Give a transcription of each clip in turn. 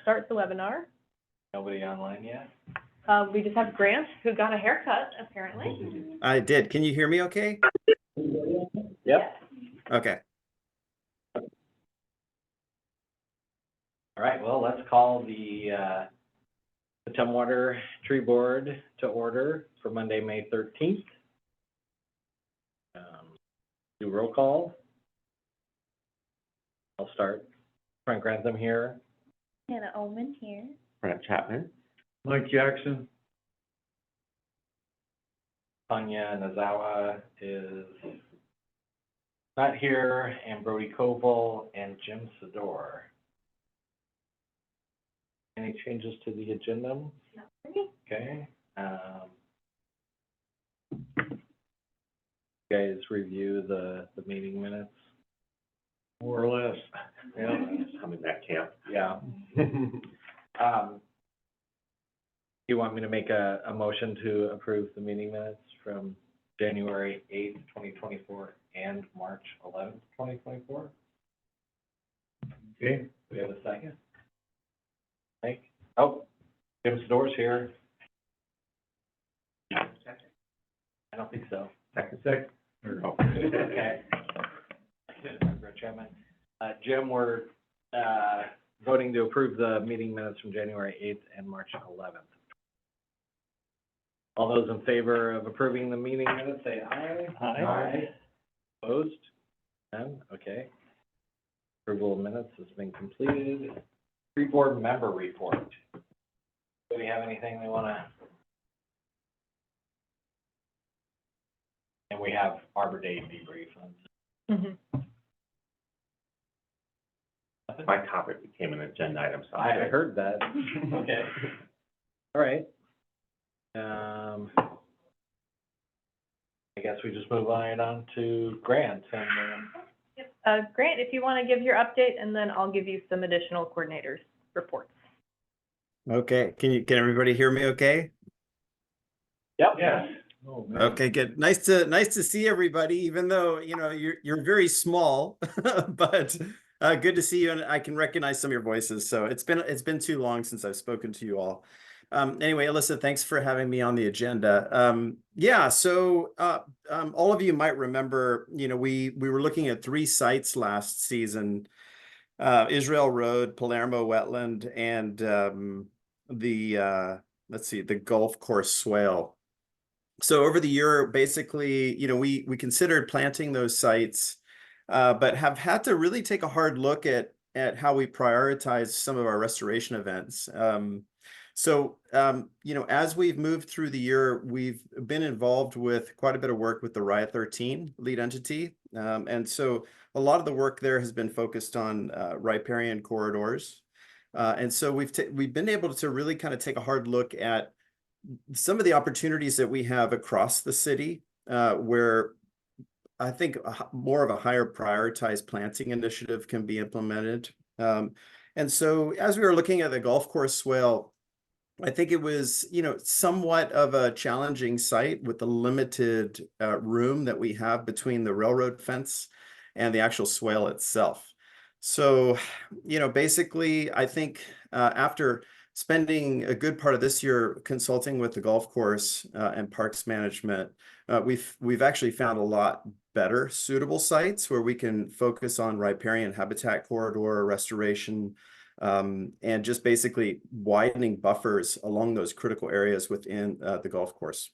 start the webinar. Nobody online yet? We just have Grant, who got a haircut, apparently. I did. Can you hear me okay? Yep. Okay. All right, well, let's call the Tumwater Tree Board to order for Monday, May 13th. Do roll call. I'll start. Frank Grantham here. Hannah Oman here. Brent Chapman. Mike Jackson. Tanya Nazawa is not here, and Brody Koval and Jim Sador. Any changes to the agenda? Okay. You guys review the meeting minutes? More or less. Yeah. I'm in that camp. Yeah. You want me to make a motion to approve the meeting minutes from January 8th, 2024 and March 11th, 2024? Okay. Do we have a second? Mike? Oh, Jim Sador's here. I don't think so. Second. Okay. Brett Chapman. Jim, we're voting to approve the meeting minutes from January 8th and March 11th. All those in favor of approving the meeting minutes, say aye. Aye. Opposed? None? Okay. Approval of minutes has been completed. Tree board member report. Do we have anything we want to? And we have Arbor Day debrief. My topic became an agenda item, so I heard that. Okay. All right. I guess we just move right on to Grant and Grant, if you want to give your update, and then I'll give you some additional coordinators' reports. Okay. Can everybody hear me okay? Yep. Yes. Oh, man. Okay, good. Nice to see everybody, even though, you know, you're very small, but good to see you, and I can recognize some of your voices. So it's been too long since I've spoken to you all. Anyway, Alyssa, thanks for having me on the agenda. Yeah, so all of you might remember, you know, we were looking at 3 sites last season: Israel Road, Palermo Wetland, and the golf course swale. So over the year, basically, you know, we considered planting those sites, but have had to really take a hard look at how we prioritize some of our restoration events. You know, as we've moved through the year, we've been involved with quite a bit of work with the RIA-13 lead entity. And so a lot of the work there has been focused on riparian corridors. And so we've been able to really kind of take a hard look at some of the opportunities that we have across the city, where I think more of a higher prioritized planting initiative can be implemented. And so as we were looking at the golf course swale, I think it was, you know, somewhat of a challenging site with the limited room that we have between the railroad fence and the actual swale itself. So, you know, basically, I think after spending a good part of this year consulting with the golf course and parks management, we've actually found a lot better suitable sites where we can focus on riparian habitat corridor restoration, and just basically widening buffers along those critical areas within the golf course.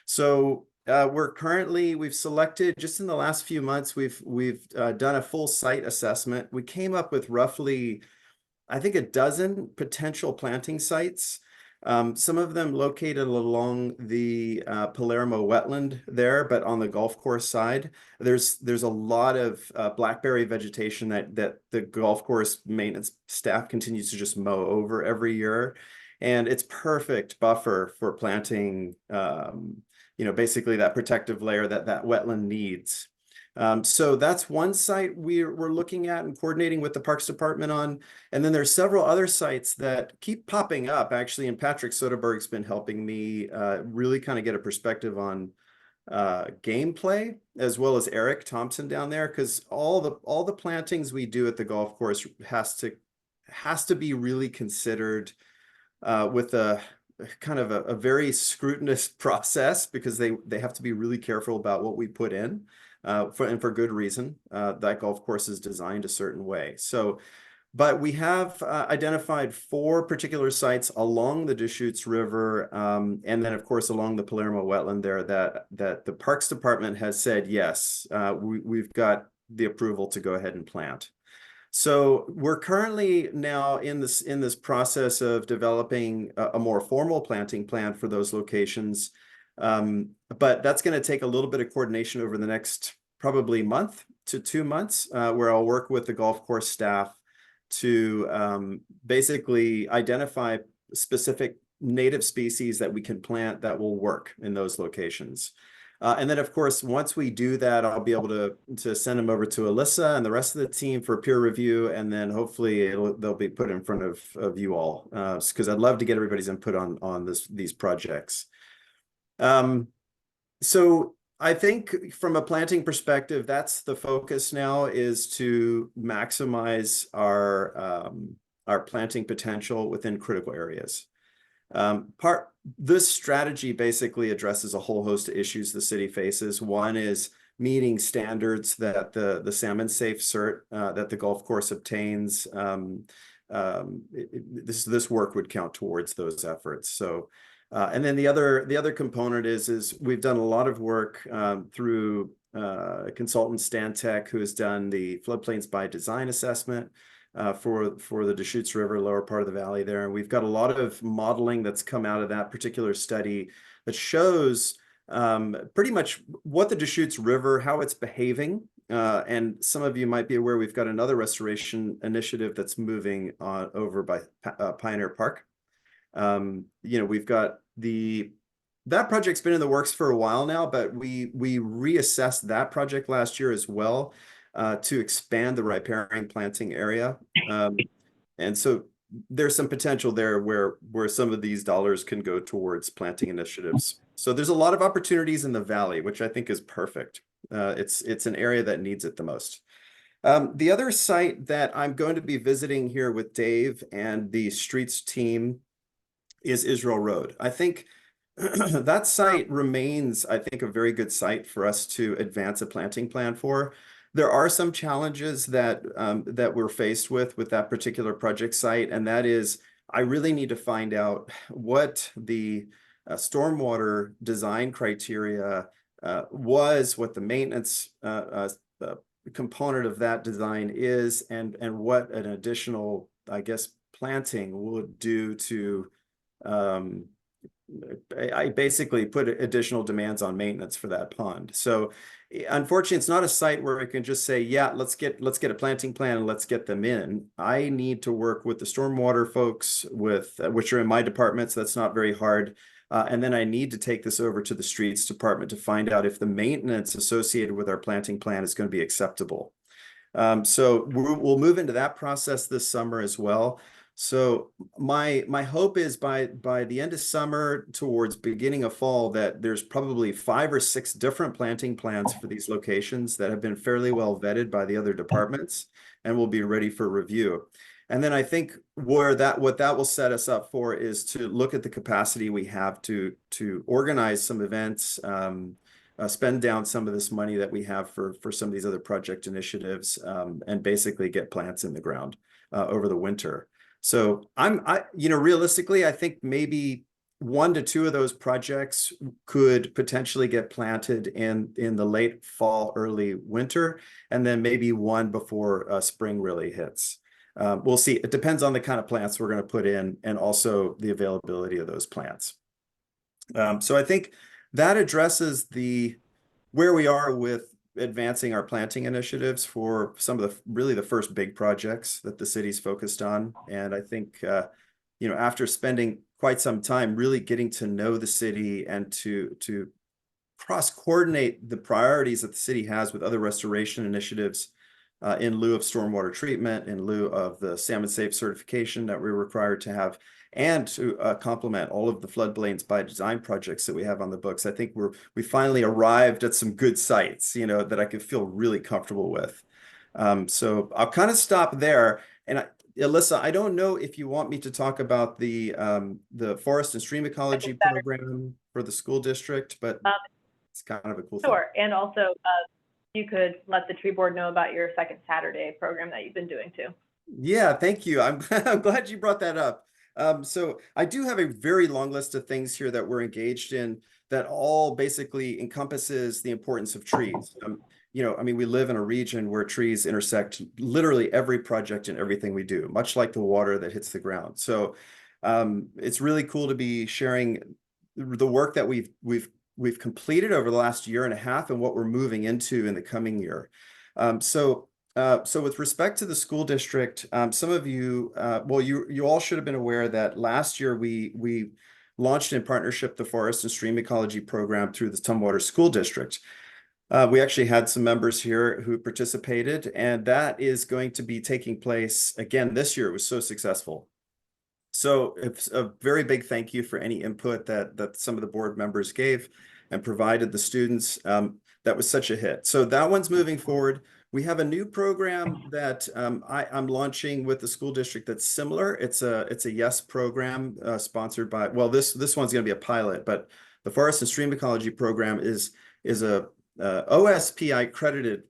So we've selected, just in the last few months, we've done a full site assessment. We came up with roughly, I think, a dozen potential planting sites. Some of them located along the Palermo wetland there, but on the golf course side, there's a lot of blackberry vegetation that the golf course maintenance staff continues to just mow over every year. And it's perfect buffer for planting, you know, basically that protective layer that wetland needs. So that's one site we're looking at and coordinating with the Parks Department on. And then there's several other sites that keep popping up, actually, and Patrick Soderberg's been helping me really kind of get a perspective on gameplay, as well as Eric Thompson down there, because all the plantings we do at the golf course has to be really considered with a kind of a very scrutinous process, because they have to be really careful about what we put in, for good reason. That golf course is designed a certain way. So, but we have identified 4 particular sites along the Deschutes River, and then of course along the Palermo wetland there, that the Parks Department has said, yes, we've got the approval to go ahead and plant. So we're currently now in this process of developing a more formal planting plan for those locations. But that's going to take a little bit of coordination over the next probably month to 2 months, where I'll work with the golf course staff to basically identify specific native species that we can plant that will work in those locations. And then, of course, once we do that, I'll be able to send them over to Alyssa and the rest of the team for peer review, and then hopefully they'll be put in front of you all, because I'd love to get everybody's input on these projects. So I think from a planting perspective, that's the focus now, is to maximize our planting potential within critical areas. This strategy basically addresses a whole host of issues the city faces. One is meeting standards that the salmon safe cert that the golf course obtains. This work would count towards those efforts. So, and then the other component is we've done a lot of work through consultant Stantec, who has done the floodplains by design assessment for the Deschutes River, lower part of the valley there. And we've got a lot of modeling that's come out of that particular study that shows pretty much what the Deschutes River, how it's behaving. And some of you might be aware, we've got another restoration initiative that's moving over by Pioneer Park. We've got that project's been in the works for a while now, but we reassessed that project last year as well, to expand the riparian planting area. And so there's some potential there where some of these dollars can go towards planting initiatives. So there's a lot of opportunities in the valley, which I think is perfect. It's an area that needs it the most. The other site that I'm going to be visiting here with Dave and the streets team is Israel Road. I think that site remains, I think, a very good site for us to advance a planting plan for. There are some challenges that we're faced with that particular project site, and that is, I really need to find out what the stormwater design criteria was, what the maintenance component of that design is, and what an additional, I guess, planting would do to I basically put additional demands on maintenance for that pond. So unfortunately, it's not a site where I can just say, yeah, let's get a planting plan and let's get them in. I need to work with the stormwater folks, which are in my department, so that's not very hard. And then I need to take this over to the streets department to find out if the maintenance associated with our planting plan is going to be acceptable. So we'll move into that process this summer as well. So my hope is by the end of summer towards beginning of fall that there's probably 5 or 6 different planting plans for these locations that have been fairly well vetted by the other departments and will be ready for review. And then I think what that will set us up for is to look at the capacity we have to organize some events, spend down some of this money that we have for some of these other project initiatives, and basically get plants in the ground over the winter. So realistically, I think maybe 1 to 2 of those projects could potentially get planted in the late fall, early winter, and then maybe 1 before spring really hits. We'll see. It depends on the kind of plants we're going to put in and also the availability of those plants. So I think that addresses where we are with advancing our planting initiatives for some of the first big projects that the city's focused on. And I think, after spending quite some time really getting to know the city and to cross-coordinate the priorities that the city has with other restoration initiatives, in lieu of stormwater treatment, in lieu of the salmon safe certification that we're required to have, and to complement all of the floodplains by design projects that we have on the books. I think we finally arrived at some good sites, that I could feel really comfortable with. So I'll kind of stop there. And Alyssa, I don't know if you want me to talk about the forest and stream ecology better. program for the school district, but Um, it's kind of a cool thing. Sure, and also, you could let the tree board know about your second Saturday program that you've been doing too. Yeah, thank you. I'm glad you brought that up. So I do have a very long list of things here that we're engaged in that all basically encompasses the importance of trees. I mean, we live in a region where trees intersect literally every project and everything we do, much like the water that hits the ground. So it's really cool to be sharing the work that we've completed over the last year and a half and what we're moving into in the coming year. So with respect to the school district, some of you, you all should have been aware that last year we launched in partnership the Forest and Stream Ecology Program through the Tumwater School District. We actually had some members here who participated, and that is going to be taking place again this year. It was so successful. So it's a very big thank you for any input that some of the board members gave and provided the students. That was such a hit. So that one's moving forward. We have a new program that I'm launching with the school district that's similar. It's a YES program sponsored by, well, this one's going to be a pilot, but the Forest and Stream Ecology program is a OSPI accredited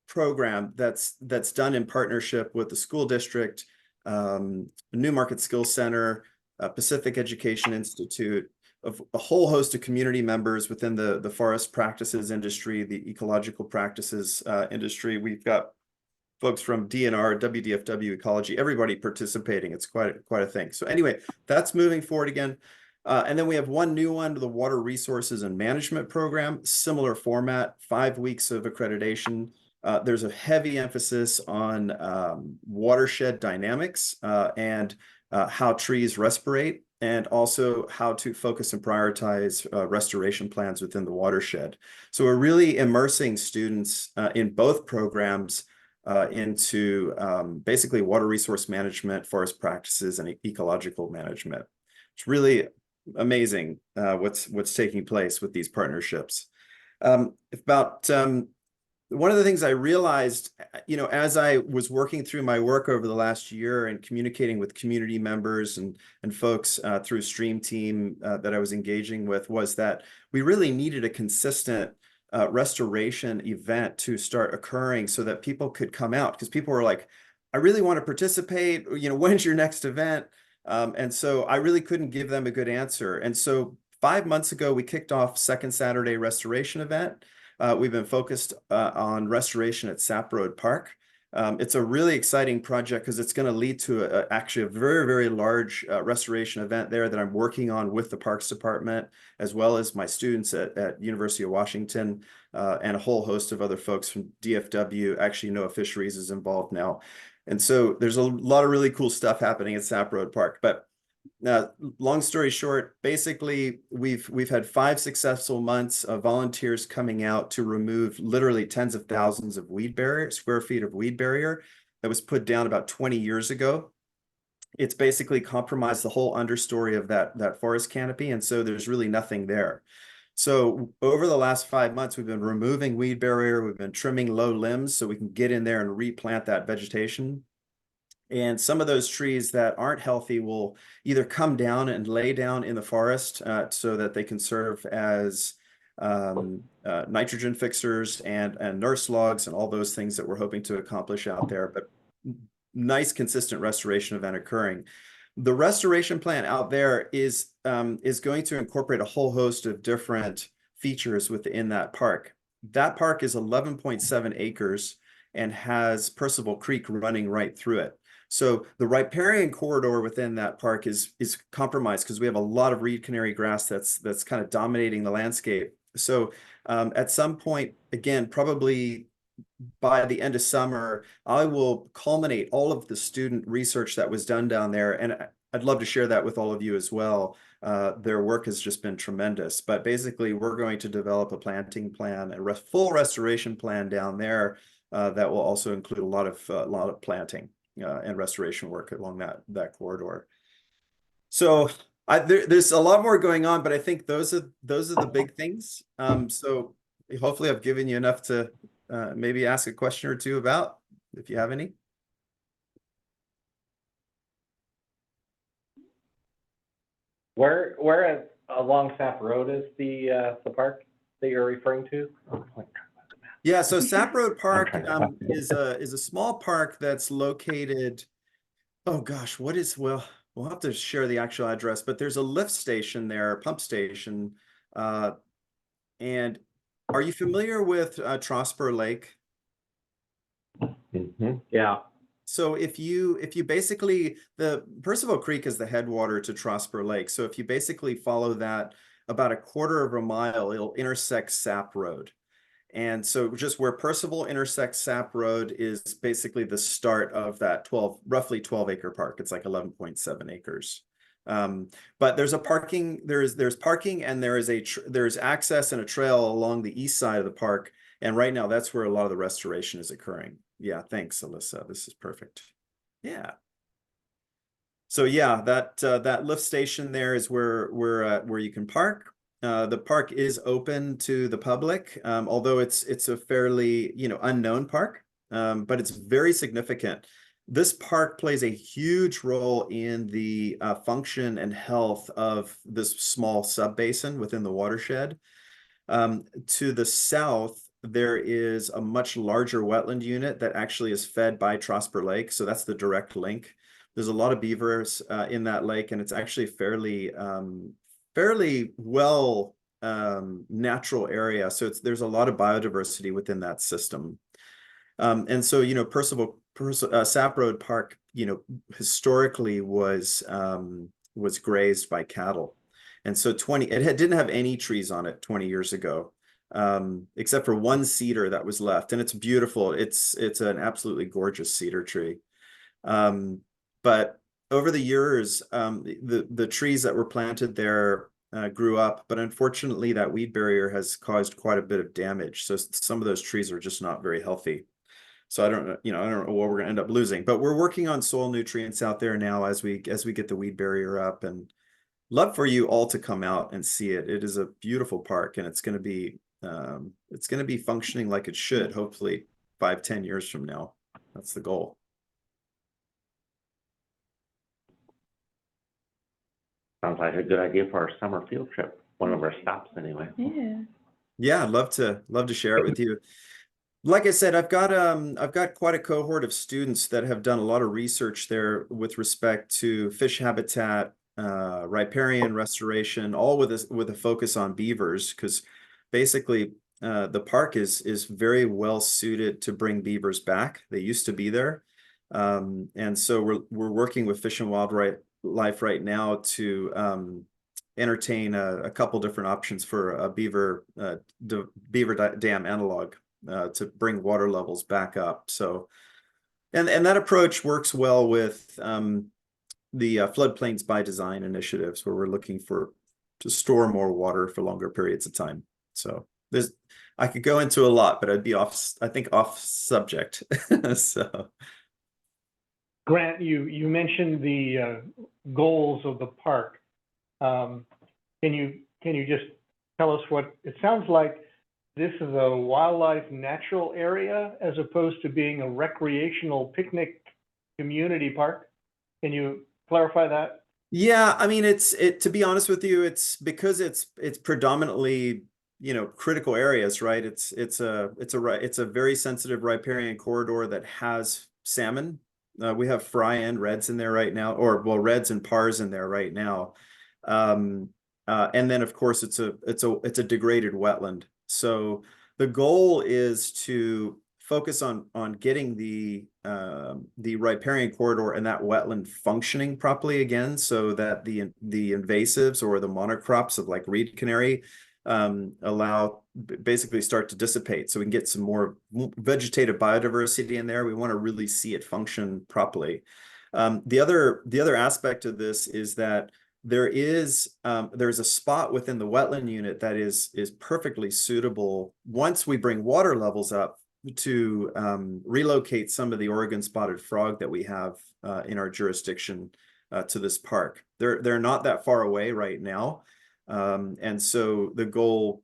program that's done in partnership with the school district, Newmarket Skills Center, Pacific Education Institute, of a whole host of community members within the forest practices industry, the ecological practices industry. We've got folks from DNR, WDFW, Ecology, everybody participating. It's quite a thing. So anyway, that's moving forward again. And then we have one new one, the Water Resources and Management Program, similar format, 5 weeks of accreditation. There's a heavy emphasis on watershed dynamics and how trees respirate, and also how to focus and prioritize restoration plans within the watershed. So we're really immersing students in both programs into basically water resource management, forest practices, and ecological management. It's really amazing what's taking place with these partnerships. One of the things I realized, as I was working through my work over the last year and communicating with community members and folks through Stream Team that I was engaging with, was that we really needed a consistent restoration event to start occurring so that people could come out, because people were like, I really want to participate, when's your next event? And so I really couldn't give them a good answer. And so 5 months ago, we kicked off Second Saturday Restoration Event. We've been focused on restoration at Sap Road Park. It's a really exciting project because it's going to lead to actually a very, very large restoration event there that I'm working on with the Parks Department, as well as my students at University of Washington and a whole host of other folks from DFW. Actually, NOAA Fisheries is involved now. And so there's a lot of really cool stuff happening at Sap Road Park. But long story short, basically, we've had 5 successful months of volunteers coming out to remove literally tens of thousands of square feet of weed barrier that was put down about 20 years ago. It's basically compromised the whole understory of that forest canopy, and so there's really nothing there. So over the last 5 months, we've been removing weed barrier, we've been trimming low limbs so we can get in there and replant that vegetation. And some of those trees that aren't healthy will either come down and lay down in the forest so that they can serve as nitrogen fixers and nurse logs and all those things that we're hoping to accomplish out there. But nice, consistent restoration event occurring. The restoration plan out there is going to incorporate a whole host of different features within that park. That park is 11.7 acres and has Percival Creek running right through it. So the riparian corridor within that park is compromised because we have a lot of reed canary grass that's kind of dominating the landscape. So at some point, again, probably by the end of summer, I will culminate all of the student research that was done down there. And I'd love to share that with all of you as well. Their work has just been tremendous. But basically, we're going to develop a planting plan, a full restoration plan down there that will also include a lot of planting and restoration work along that corridor. So there's a lot more going on, but I think those are the big things. So hopefully I've given you enough to maybe ask a question or two about, if you have any. Where along Sap Road is the park that you're referring to? Yeah, so Sap Road Park trying to find it. is a small park that's located, oh gosh, well, we'll have to share the actual address, but there's a lift station there, a pump station. And are you familiar with Trosper Lake? Yeah. So if you basically, the Percival Creek is the headwater to Trosper Lake. So if you basically follow that about a quarter of a mile, it'll intersect Sap Road. And so just where Percival intersects Sap Road is basically the start of that roughly 12 acre park. It's like 11.7 acres. But there's parking and there's access and a trail along the east side of the park. And right now that's where a lot of the restoration is occurring. Yeah, thanks, Alyssa. This is perfect. Yeah. So yeah, that lift station there is where you can park. The park is open to the public, although it's a fairly, unknown park, but it's very significant. This park plays a huge role in the function and health of this small sub-basin within the watershed. To the south, there is a much larger wetland unit that actually is fed by Trosper Lake, so that's the direct link. There's a lot of beavers in that lake, and it's actually fairly well natural area. So there's a lot of biodiversity within that system. And so, Sap Road Park, historically was grazed by cattle. And so it didn't have any trees on it 20 years ago, except for one cedar that was left. And it's beautiful. It's an absolutely gorgeous cedar tree. But over the years, the trees that were planted there grew up, but unfortunately that weed barrier has caused quite a bit of damage. So some of those trees are just not very healthy. So I don't know what we're gonna end up losing, but we're working on soil nutrients out there now as we get the weed barrier up, and love for you all to come out and see it. It is a beautiful park, and it's gonna be functioning like it should, hopefully 5-10 years from now. That's the goal. Sounds like a good idea for our summer field trip, one of our stops anyway. Yeah. Yeah, I'd love to share it with you. Like I said, I've got quite a cohort of students that have done a lot of research there with respect to fish habitat, riparian restoration, all with a focus on beavers, because basically the park is very well suited to bring beavers back. They used to be there, and so we're working with Fish and Wildlife right now to entertain a couple different options for a beaver dam analog to bring water levels back up. So, and that approach works well with the floodplains by design initiatives, where we're looking to store more water for longer periods of time. So I could go into a lot, but I'd be off subject. So. Grant, you mentioned the goals of the park. Can you just tell us what it sounds like? This is a wildlife natural area as opposed to being a recreational picnic community park. Can you clarify that? Yeah, I mean, to be honest with you, it's because it's predominantly, critical areas, right? It's a very sensitive riparian corridor that has salmon. We have fry and reds in there right now, reds and pars in there right now. And then of course it's a degraded wetland. So the goal is to focus on getting the riparian corridor and that wetland functioning properly again, so that the invasives or the monocrops of like reed canary basically start to dissipate, so we can get some more vegetative biodiversity in there. We want to really see it function properly. The other aspect of this is that there's a spot within the wetland unit that is perfectly suitable once we bring water levels up to relocate some of the Oregon spotted frog that we have in our jurisdiction to this park. They're not that far away right now, and so the goal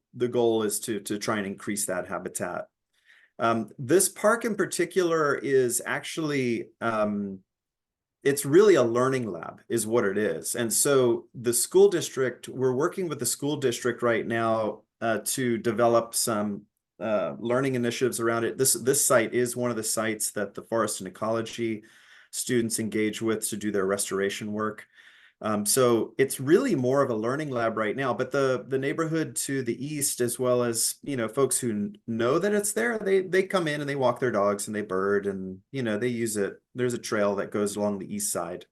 is to try and increase that habitat. This park in particular is actually it's really a learning lab is what it is. And so the school district, we're working with the school district right now to develop some learning initiatives around it. This site is one of the sites that the forest and ecology students engage with to do their restoration work. So it's really more of a learning lab right now, but the neighborhood to the east, as well as, folks who know that it's there, they come in and they walk their dogs and they bird and, they use it. There's a trail that goes along the east side.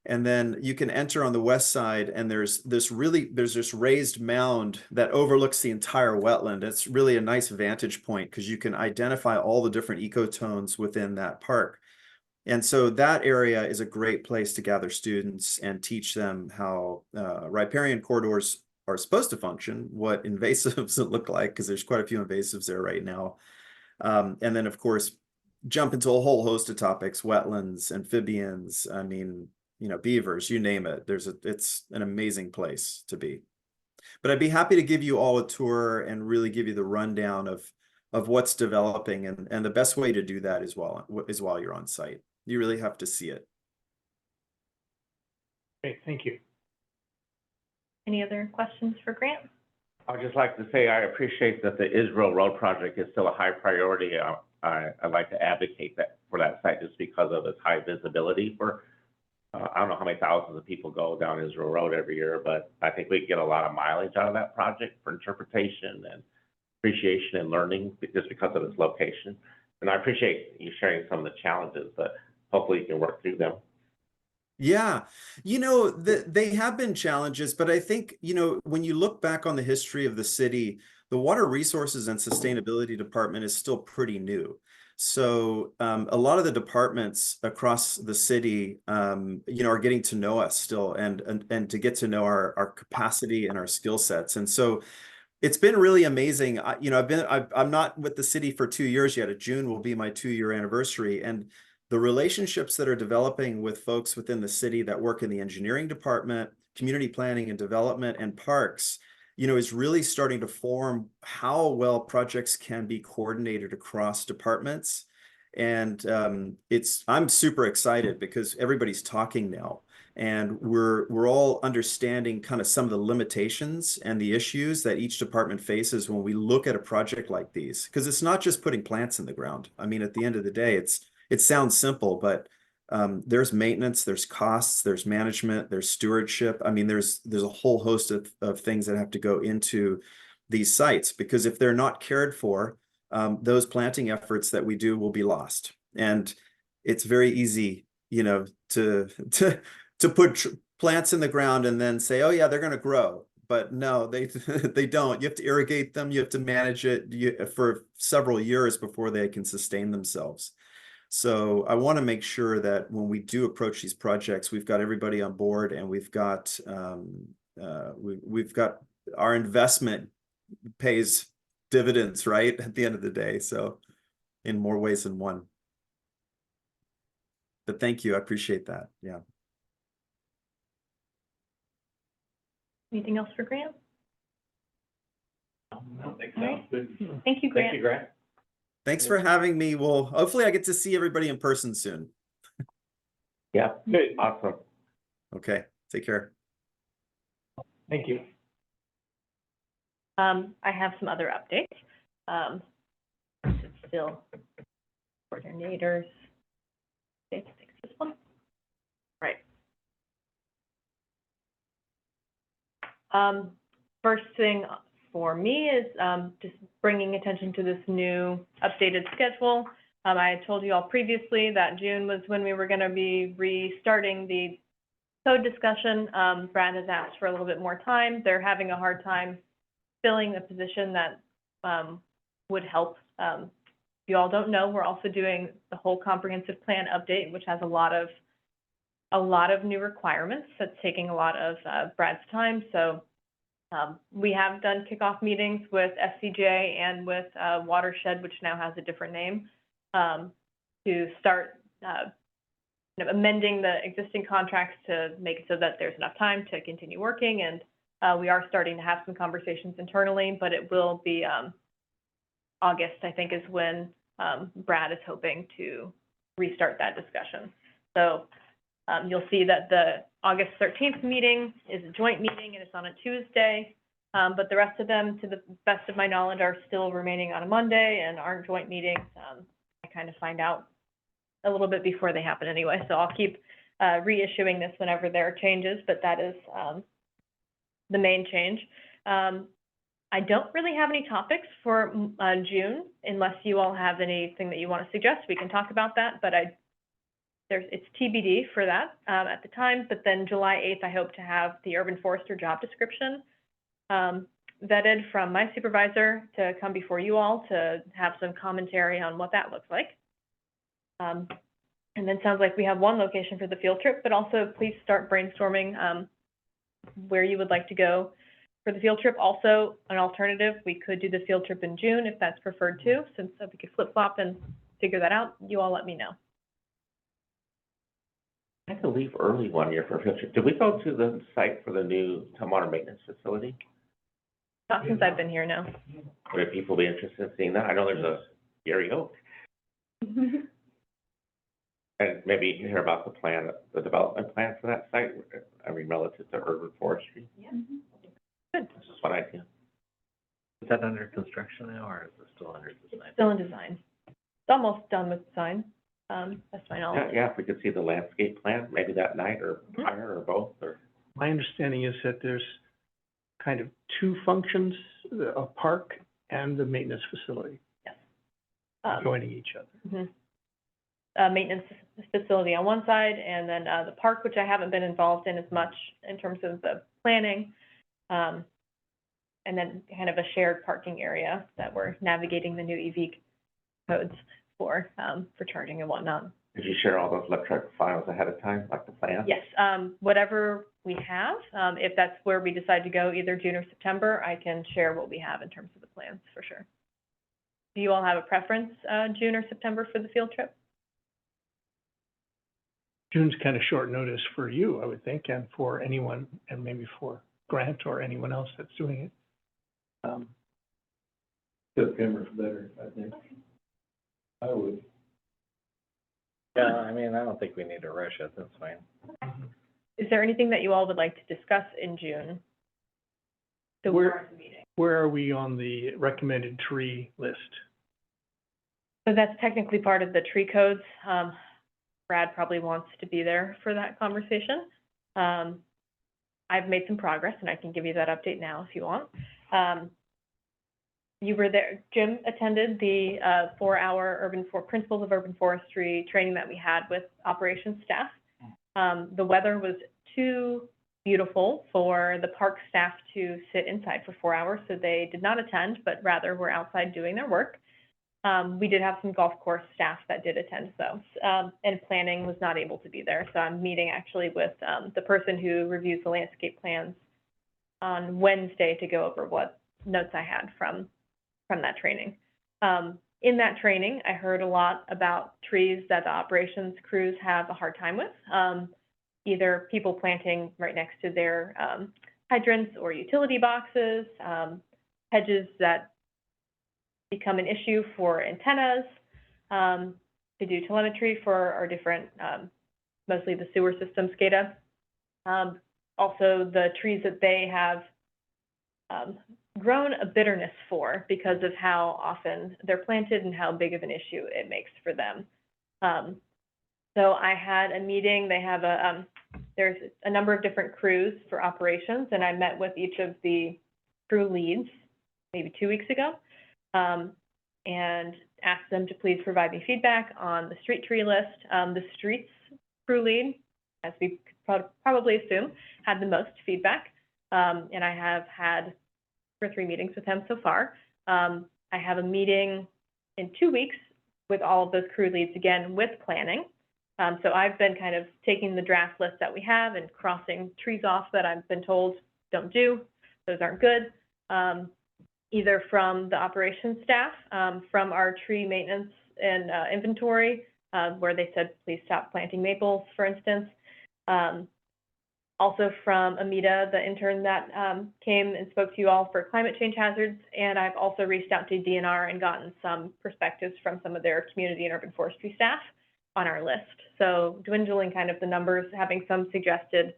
And then you can enter on the west side, and there's this raised mound that overlooks the entire wetland. It's really a nice vantage point because you can identify all the different ecotones within that park. And so that area is a great place to gather students and teach them how riparian corridors are supposed to function, what invasives look like, because there's quite a few invasives there right now. And then, of course, jump into a whole host of topics, wetlands, amphibians, beavers, you name it. It's an amazing place to be. But I'd be happy to give you all a tour and really give you the rundown of what's developing. And the best way to do that is while you're on site. You really have to see it. Great, thank you. Any other questions for Grant? I'd just like to say I appreciate that the Israel Road project is still a high priority. I'd like to advocate for that site just because of its high visibility for, I don't know how many thousands of people go down Israel Road every year, but I think we get a lot of mileage out of that project for interpretation and appreciation and learning just because of its location. And I appreciate you sharing some of the challenges, but hopefully you can work through them. Yeah, they have been challenges, but I think, when you look back on the history of the city, the Water Resources and Sustainability Department is still pretty new. So a lot of the departments across the city, are getting to know us still and to get to know our capacity and our skill sets. And so it's been really amazing. I'm not with the city for 2 years yet. June will be my 2-year anniversary. And the relationships that are developing with folks within the city that work in the engineering department, community planning and development, and parks, is really starting to form how well projects can be coordinated across departments. And I'm super excited because everybody's talking now. And we're all understanding kind of some of the limitations and the issues that each department faces when we look at a project like these. Because it's not just putting plants in the ground. I mean, at the end of the day, it sounds simple, but there's maintenance, there's costs, there's management, there's stewardship. I mean, there's a whole host of things that have to go into these sites, because if they're not cared for, those planting efforts that we do will be lost. And it's very easy, to put plants in the ground and then say, oh yeah, they're going to grow. But no, they don't. You have to irrigate them. You have to manage it for several years before they can sustain themselves. So I want to make sure that when we do approach these projects, we've got everybody on board, and we've got our investment pays dividends, right, at the end of the day. So in more ways than one. But thank you. I appreciate that. Yeah. Anything else for Grant? I don't think All so. right. Good. Thank you, Grant. Thank you, Grant. Thanks for having me. Well, hopefully I get to see everybody in person soon. Yeah, Good. awesome. Okay. Take care. Thank you. I have some other updates. It's still coordinators. Okay, I think it's this one. Right. First thing for me is just bringing attention to this new updated schedule. I had told you all previously that June was when we were going to be restarting the code discussion. Brad has asked for a little bit more time. They're having a hard time filling a position that would help. If you all don't know, we're also doing the whole comprehensive plan update, which has a lot of new requirements. That's taking a lot of Brad's time. So we have done kickoff meetings with SCJ and with Watershed, which now has a different name, to start amending the existing contracts to make it so that there's enough time to continue working. And we are starting to have some conversations internally, but it will be August, I think, is when Brad is hoping to restart that discussion. So You'll see that the August 13th meeting is a joint meeting and it's on a Tuesday. But the rest of them, to the best of my knowledge, are still remaining on a Monday and aren't joint meetings. I kind of find out a little bit before they happen anyway, so I'll keep reissuing this whenever there are changes, but that is the main change. I don't really have any topics for June, unless you all have anything that you want to suggest. We can talk about that, but it's TBD for that at the time. But then July 8th, I hope to have the urban forester job description vetted from my supervisor to come before you all to have some commentary on what that looks like. And then sounds like we have one location for the field trip, but also please start brainstorming where you would like to go for the field trip. Also, an alternative, we could do the field trip in June if that's preferred too, since we could flip-flop and figure that out. You all let me know. I had to leave early one year for a field trip. Did we go to the site for the new Tumwater maintenance facility? Not since I've been here, no. Would people be interested in seeing that? I know there's a Gary Oak. And maybe you can hear about the plan, the development plan for that site, I mean, relative to urban forestry. Yeah. Good. That's just one idea. Is that under construction now, or is it still under design? Still in design. It's almost done with design. That's my Yeah, knowledge. yeah, if we could see the landscape plan, maybe that night, or prior, or both, or. My understanding is that there's kind of two functions, a park and the maintenance facility Yes. joining each other. Mhm. Maintenance facility on one side, and then the park, which I haven't been involved in as much in terms of the planning, and then kind of a shared parking area that we're navigating the new EV codes for charging and whatnot. Did you share all those electronic files ahead of time, like the plan? Yes, whatever we have, if that's where we decide to go, either June or September, I can share what we have in terms of the plans for sure. Do you all have a preference, June or September for the field trip? June's kind of short notice for you, I would think, and for anyone, and maybe for Grant or anyone else that's doing it. September's better, I think. I would. Yeah, I mean, I don't think we need to rush it, that's fine. Is there anything that you all would like to discuss in June? The warrant meeting. Where are we on the recommended tree list? So that's technically part of the tree codes. Brad probably wants to be there for that conversation. I've made some progress, and I can give you that update now if you want. You were there, Jim attended the 4-hour Principles of Urban Forestry training that we had with operations staff. The weather was too beautiful for the park staff to sit inside for 4 hours, so they did not attend, but rather were outside doing their work. We did have some golf course staff that did attend though, and planning was not able to be there. So I'm meeting actually with the person who reviews the landscape plans on Wednesday to go over what notes I had from that training. In that training, I heard a lot about trees that the operations crews have a hard time with, either people planting right next to their hydrants or utility boxes, hedges that become an issue for antennas, to do telemetry for our different, mostly the sewer system SCADA. Also, the trees that they have grown a bitterness for because of how often they're planted and how big of an issue it makes for them. So I had a meeting. They have there's a number of different crews for operations, and I met with each of the crew leads maybe 2 weeks ago. And asked them to please provide me feedback on the street tree list. The streets crew lead, as we could probably assume, had the most feedback. And I have had 2 or 3 meetings with him so far. I have a meeting in 2 weeks with all of those crew leads again with planning. So I've been kind of taking the draft list that we have and crossing trees off that I've been told don't do. Those aren't good. Either from the operations staff, from our tree maintenance and inventory, where they said, please stop planting maples, for instance. Also from Amita, the intern that came and spoke to you all for climate change hazards. And I've also reached out to DNR and gotten some perspectives from some of their community and urban forestry staff on our list. So dwindling kind of the numbers, having some suggested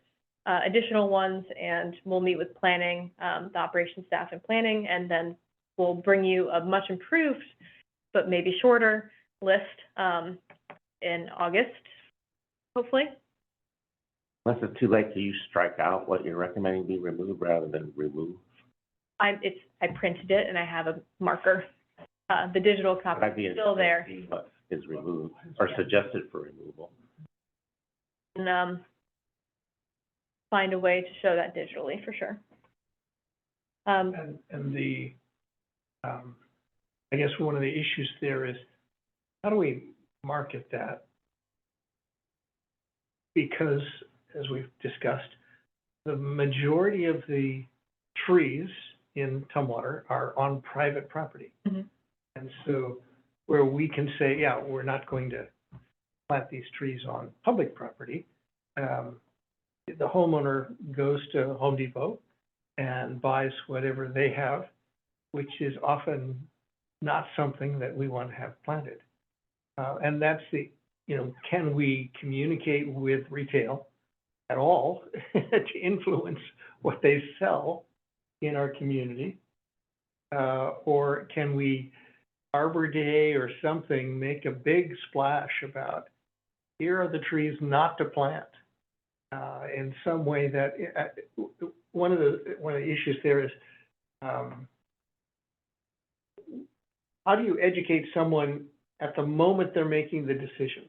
additional ones, and we'll meet with planning, the operations staff and planning, and then we'll bring you a much improved, but maybe shorter list in August, hopefully. Unless it's too late, do you strike out what you're recommending be removed rather than remove? I printed it and I have a marker. The digital copy I'd be is still there. interested to see what is removed or suggested for removal. And find a way to show that digitally for sure. And the, I guess one of the issues there is, how do we market that? Because, as we've discussed, the majority of the trees in Tumwater are on private property. Mhm. And so where we can say, yeah, we're not going to plant these trees on public property, the homeowner goes to Home Depot and buys whatever they have, which is often not something that we want to have planted. And that's the, can we communicate with retail at all to influence what they sell in our community? Or can we, Arbor Day or something, make a big splash about, here are the trees not to plant? In some way that, one of the issues there is, how do you educate someone at the moment they're making the decision?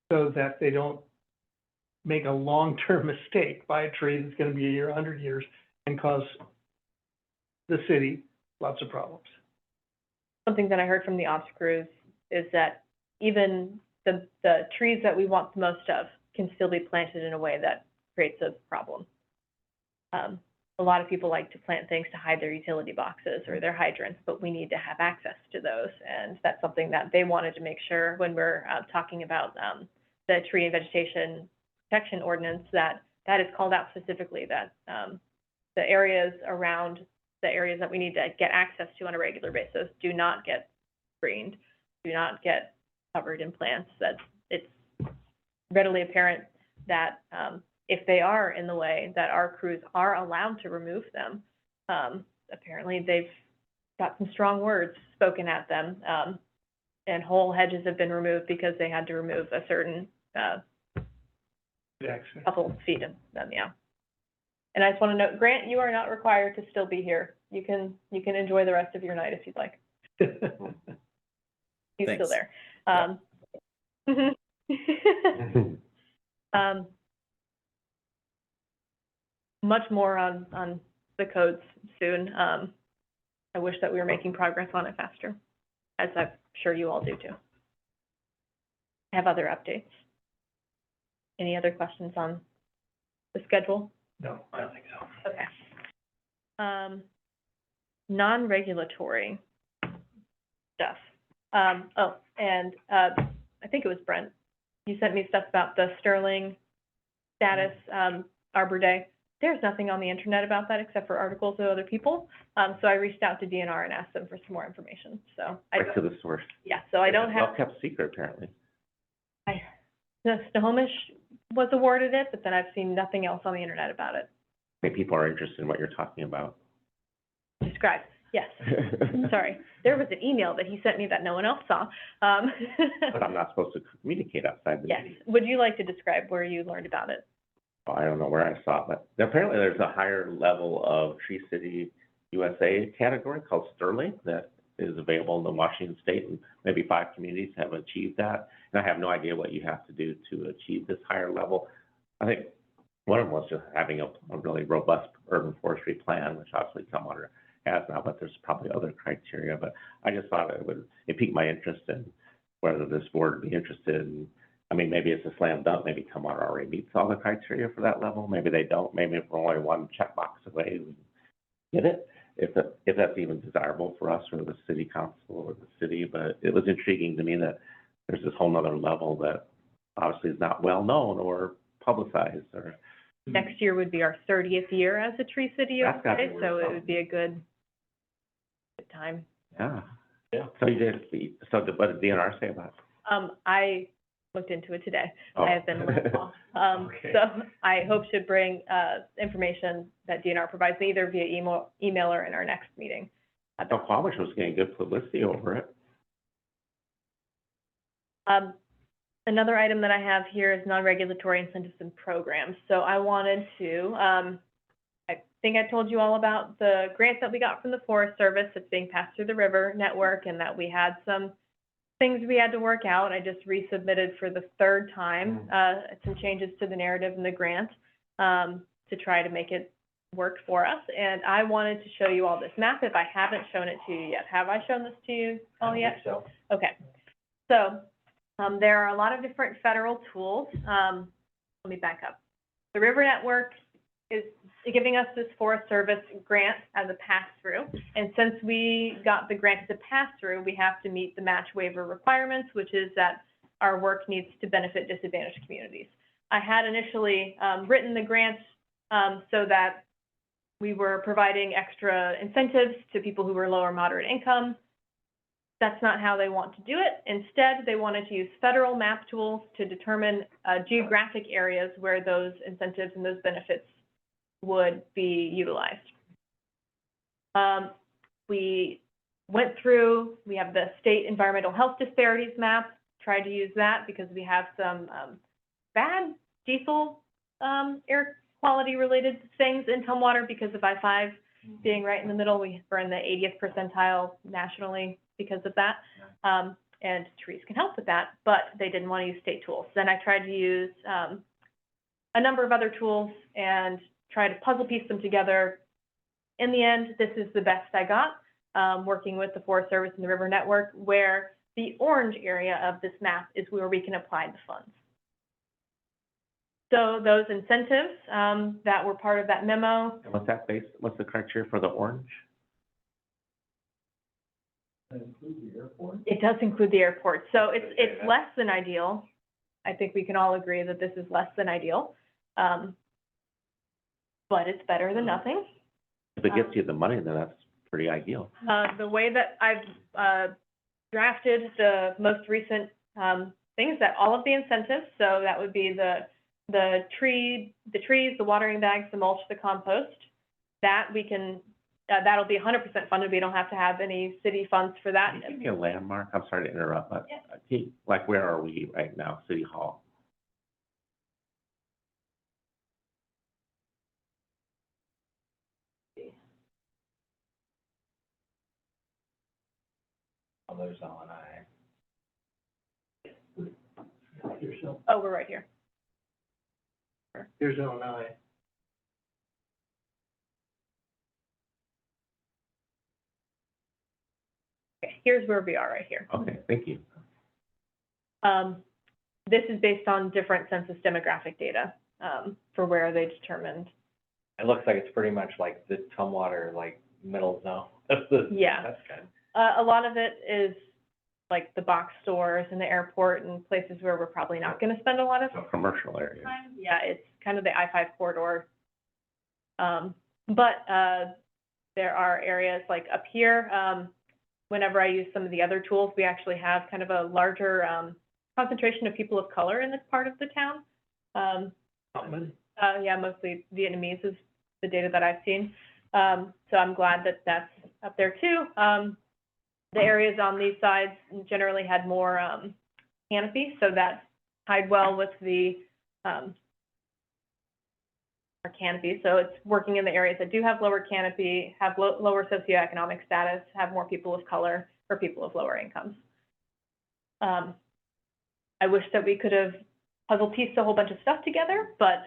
So that they don't make a long-term mistake, buy a tree that's gonna be a year, 100 years, and cause the city lots of problems. Something that I heard from the ops crews is that even the trees that we want the most of can still be planted in a way that creates a problem. A lot of people like to plant things to hide their utility boxes or their hydrants, but we need to have access to those. And that's something that they wanted to make sure when we're talking about the tree and vegetation protection ordinance, that is called out specifically, that the areas around the areas that we need to get access to on a regular basis do not get screened, do not get covered in plants, that it's readily apparent that if they are in the way, that our crews are allowed to remove them. Apparently they've got some strong words spoken at them, and whole hedges have been removed because they had to remove a certain couple feet of them, yeah. And I just want to note, Grant, you are not required to still be here. You can enjoy the rest of your night if you'd like. He's still Thanks. there. Much more on the codes soon. I wish that we were making progress on it faster, as I'm sure you all do too. I have other updates. Any other questions on the schedule? No. I don't think so. Okay. Non-regulatory stuff. And I think it was Brent. You sent me stuff about the Sterling status, Arbor Day. There's nothing on the internet about that except for articles of other people. So I reached out to DNR and asked them for some more information. So Right to the source. yeah, so I don't have, Well-kept secret, apparently. the Snohomish was awarded it, but then I've seen nothing else on the internet about it. Maybe people are interested in what you're talking about. Describe, yes. Sorry, there was an email that he sent me that no one else saw. But I'm not supposed to communicate outside the Yes, meeting. would you like to describe where you learned about it? Well, I don't know where I saw it, but apparently there's a higher level of Tree City USA category called Sterling that is available in the Washington State, and maybe 5 communities have achieved that. And I have no idea what you have to do to achieve this higher level. I think one of them was just having a really robust urban forestry plan, which obviously Tumwater has now, but there's probably other criteria. But I just thought it piqued my interest in whether this board would be interested in. I mean, maybe it's a slam dunk, maybe Tumwater already meets all the criteria for that level, maybe they don't, maybe if we're only one checkbox away, we get it, if that's even desirable for us or the city council or the city. But it was intriguing to me that there's this whole nother level that obviously is not well known or publicized or. Next year would be our 30th year as a Tree City That's gotta USA, be so it something. would be a good time. Yeah, Yeah. So you did, what did DNR say about it? I looked into it today. Oh. I have been a little off. Okay. So I hope to bring, information that DNR provides me either via email or in our next meeting. Squamish was getting good publicity over it. Another item that I have here is non-regulatory incentives and programs. So I wanted to, I think I told you all about the grant that we got from the Forest Service that's being passed through the river network, and that we had some things we had to work out. I just resubmitted for the third time, some changes to the narrative in the grant, to try to make it work for us. And I wanted to show you all this map if I haven't shown it to you yet. Have I shown this to you all yet? So, Okay. So, there are a lot of different federal tools. Let me back up. The River Network is giving us this Forest Service grant as a pass-through. And since we got the grant as a pass-through, we have to meet the match waiver requirements, which is that our work needs to benefit disadvantaged communities. I had initially written the grant so that we were providing extra incentives to people who were low or moderate income. That's not how they want to do it. Instead, they wanted to use federal map tools to determine geographic areas where those incentives and those benefits would be utilized. We went through, we have the state environmental health disparities map, tried to use that because we have some bad diesel air quality related things in Tumwater because of I-5 being right in the middle. We're in the 80th percentile nationally because of that. And trees can help with that, but they didn't want to use state tools. Then I tried to use a number of other tools and try to puzzle piece them together. In the end, this is the best I got, working with the Forest Service and the River Network, where the orange area of this map is where we can apply the funds. So those incentives that were part of that memo, And what's that based, what's the criteria for the orange? That includes the airport? it does include the airport. So it's Okay, that's- less than ideal. I think we can all agree that this is less than ideal. But it's better than nothing. If it gets you the money, then that's pretty ideal. The way that I've drafted the most recent things, that all of the incentives, so that would be the trees, the watering bags, the mulch, the compost, that we can, that'll be 100% funded. We don't have to have any city funds for that. Can you give me a landmark? I'm sorry to interrupt, but like, where are we right now, City Hall? oh, there's L and I. Yourself, Oh, we're right here. here's L&I. Okay, here's where we are right here. Okay, thank you. This is based on different census demographic data for where they determined. It looks like it's pretty much like the Tumwater, like, middle zone. That's the, Yeah. that's good. A lot of it is like the box stores and the airport and places where we're probably not going to spend a lot of So commercial area. time. Yeah, it's kind of the I-5 corridor. But there are areas like up here, whenever I use some of the other tools, we actually have kind of a larger concentration of people of color in this part of the town. Yeah, mostly Vietnamese is the data that I've seen. So I'm glad that that's up there too. The areas on these sides generally had more canopy, so that tied well with the our canopy. So it's working in the areas that do have lower canopy, have lower socioeconomic status, have more people of color, or people of lower incomes. I wish that we could have puzzle pieced a whole bunch of stuff together, but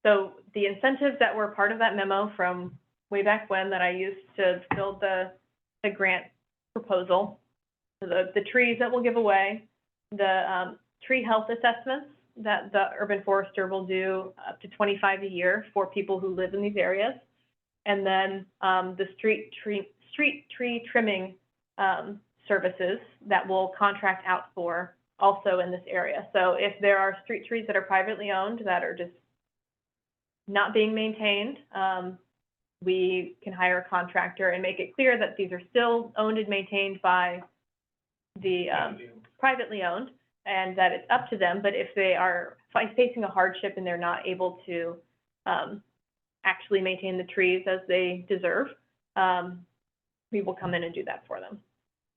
so the incentives that were part of that memo from way back when that I used to build the grant proposal, the trees that we'll give away, the tree health assessments that the urban forester will do up to 25 a year for people who live in these areas, and then the street tree trimming services that we'll contract out for also in this area. So if there are street trees that are privately owned that are just not being maintained, we can hire a contractor and make it clear that these are still owned and maintained by the, privately owned, and that it's up to them, but if they are facing a hardship and they're not able to, actually maintain the trees as they deserve, we will come in and do that for them.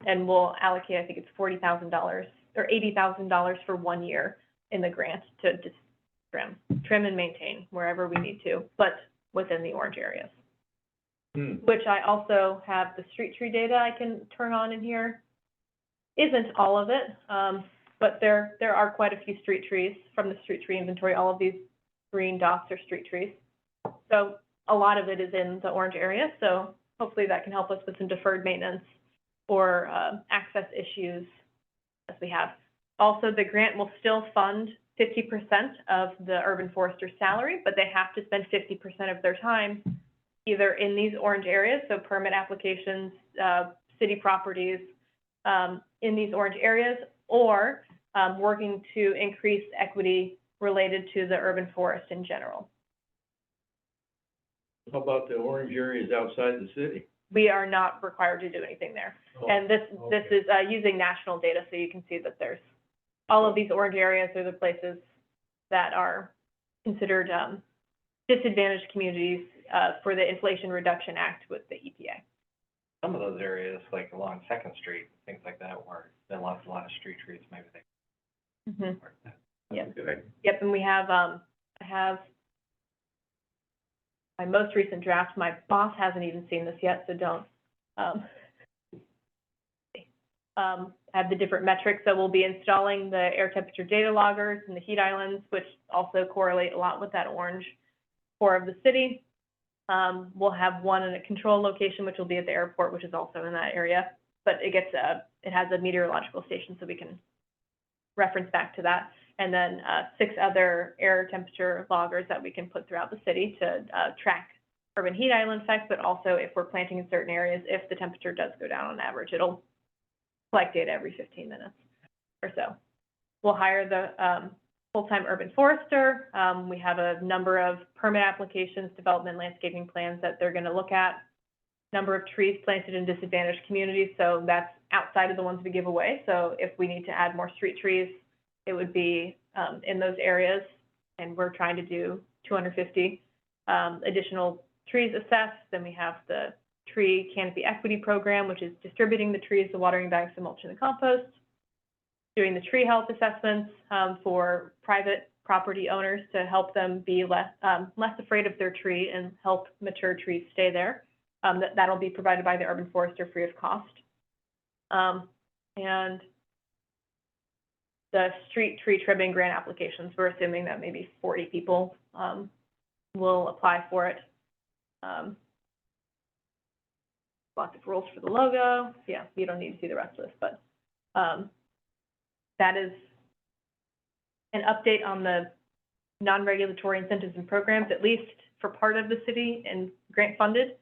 And we'll allocate, I think it's $40,000 or $80,000 for 1 year in the grant to just trim and maintain wherever we need to, but within the orange areas. Which I also have the street tree data I can turn on in here. Isn't all of it, but there are quite a few street trees from the street tree inventory. All of these green dots are street trees. So a lot of it is in the orange area, so hopefully that can help us with some deferred maintenance or access issues as we have. Also, the grant will still fund 50% of the urban forester's salary, but they have to spend 50% of their time either in these orange areas, so permit applications, city properties, in these orange areas, or working to increase equity related to the urban forest in general. How about the orange areas outside the city? We are not required to do anything there. Oh, And this okay. is using national data, so you can see that there's all of these orange areas are the places that are considered disadvantaged communities for the Inflation Reduction Act with the EPA. Some of those areas, like along Second Street, things like that, where they lost a lot of street trees, maybe they Mm-hmm. work that. Yep. Good idea. Yep, and we have, I have my most recent draft. My boss hasn't even seen this yet, so don't. Have the different metrics. So we'll be installing the air temperature data loggers and the heat islands, which also correlate a lot with that orange core of the city. We'll have one in a control location, which will be at the airport, which is also in that area. But it has a meteorological station, so we can reference back to that. And then 6 other air temperature loggers that we can put throughout the city to track urban heat island effects, but also if we're planting in certain areas, if the temperature does go down on average, it'll collect data every 15 minutes or so. We'll hire the full-time urban forester. We have a number of permit applications, development, landscaping plans that they're going to look at. Number of trees planted in disadvantaged communities, so that's outside of the ones we give away. So if we need to add more street trees, it would be in those areas, and we're trying to do 250 additional trees assessed. Then we have the tree canopy equity program, which is distributing the trees, the watering bags, the mulch, and the compost. Doing the tree health assessments for private property owners to help them be less afraid of their tree and help mature trees stay there. That'll be provided by the urban forester free of cost. And the street tree trimming grant applications, we're assuming that maybe 40 people will apply for it. Lots of rules for the logo. Yeah, you don't need to see the rest of this, but that is an update on the non-regulatory incentives and programs, at least for part of the city and grant funded.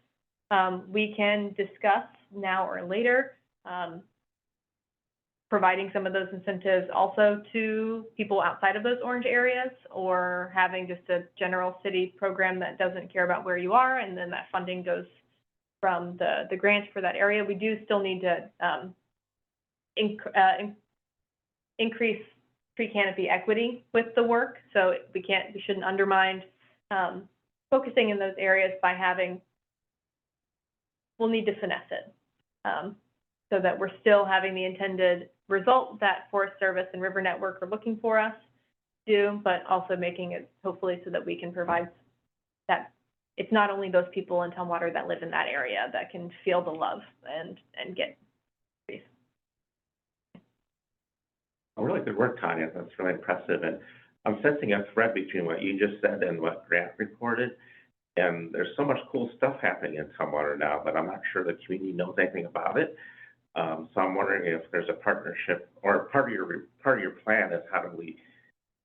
We can discuss now or later providing some of those incentives also to people outside of those orange areas, or having just a general city program that doesn't care about where you are, and then that funding goes from the grant for that area. We do still need to increase tree canopy equity with the work, so we shouldn't undermine focusing in those areas by we'll need to finesse it so that we're still having the intended result that Forest Service and River Network are looking for us to do, but also making it hopefully so that we can provide that it's not only those people in Tumwater that live in that area that can feel the love and get trees. Oh, really good work, Tanya. That's really impressive. And I'm sensing a thread between what you just said and what Grant reported. And there's so much cool stuff happening in Tumwater now, but I'm not sure the community knows anything about it. So I'm wondering if there's a partnership, or part of your plan is how do we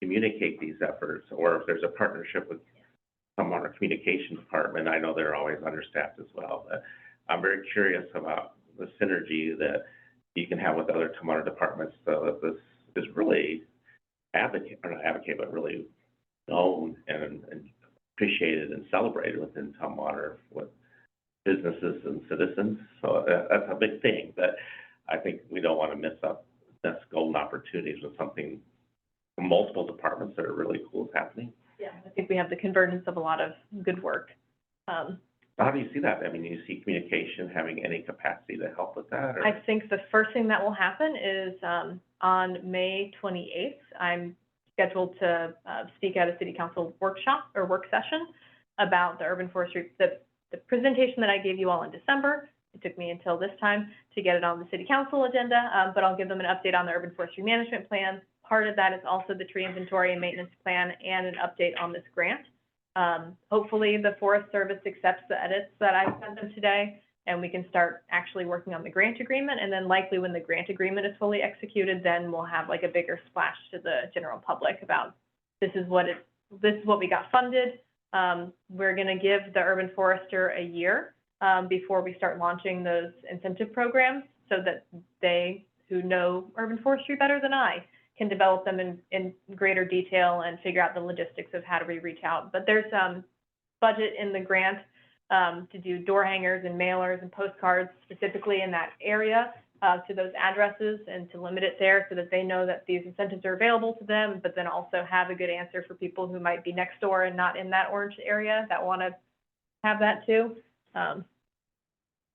communicate these efforts, or if there's a partnership with Tumwater Communication Department. I know they're always understaffed as well, but I'm very curious about the synergy that you can have with other Tumwater departments, so that this is really but really known and appreciated and celebrated within Tumwater with businesses and citizens. So that's a big thing, but I think we don't want to miss golden opportunities with something from multiple departments that are really cool is happening. Yeah, I think we have the convergence of a lot of good work. How do you see that? I mean, do you see communication having any capacity to help with that? Or? I think the first thing that will happen is, on May 28th, I'm scheduled to, speak at a city council workshop or work session about the urban forestry, the presentation that I gave you all in December. It took me until this time to get it on the city council agenda, but I'll give them an update on the urban forestry management plan. Part of that is also the tree inventory and maintenance plan and an update on this grant. Hopefully the Forest Service accepts the edits that I sent them today, and we can start actually working on the grant agreement. And then likely when the grant agreement is fully executed, then we'll have like a bigger splash to the general public about this is what we got funded. We're going to give the urban forester a year before we start launching those incentive programs, so that they who know urban forestry better than I can develop them in greater detail and figure out the logistics of how do we reach out. But there's budget in the grant to do door hangers and mailers and postcards specifically in that area to those addresses, and to limit it there so that they know that these incentives are available to them, but then also have a good answer for people who might be next door and not in that orange area that want to have that too.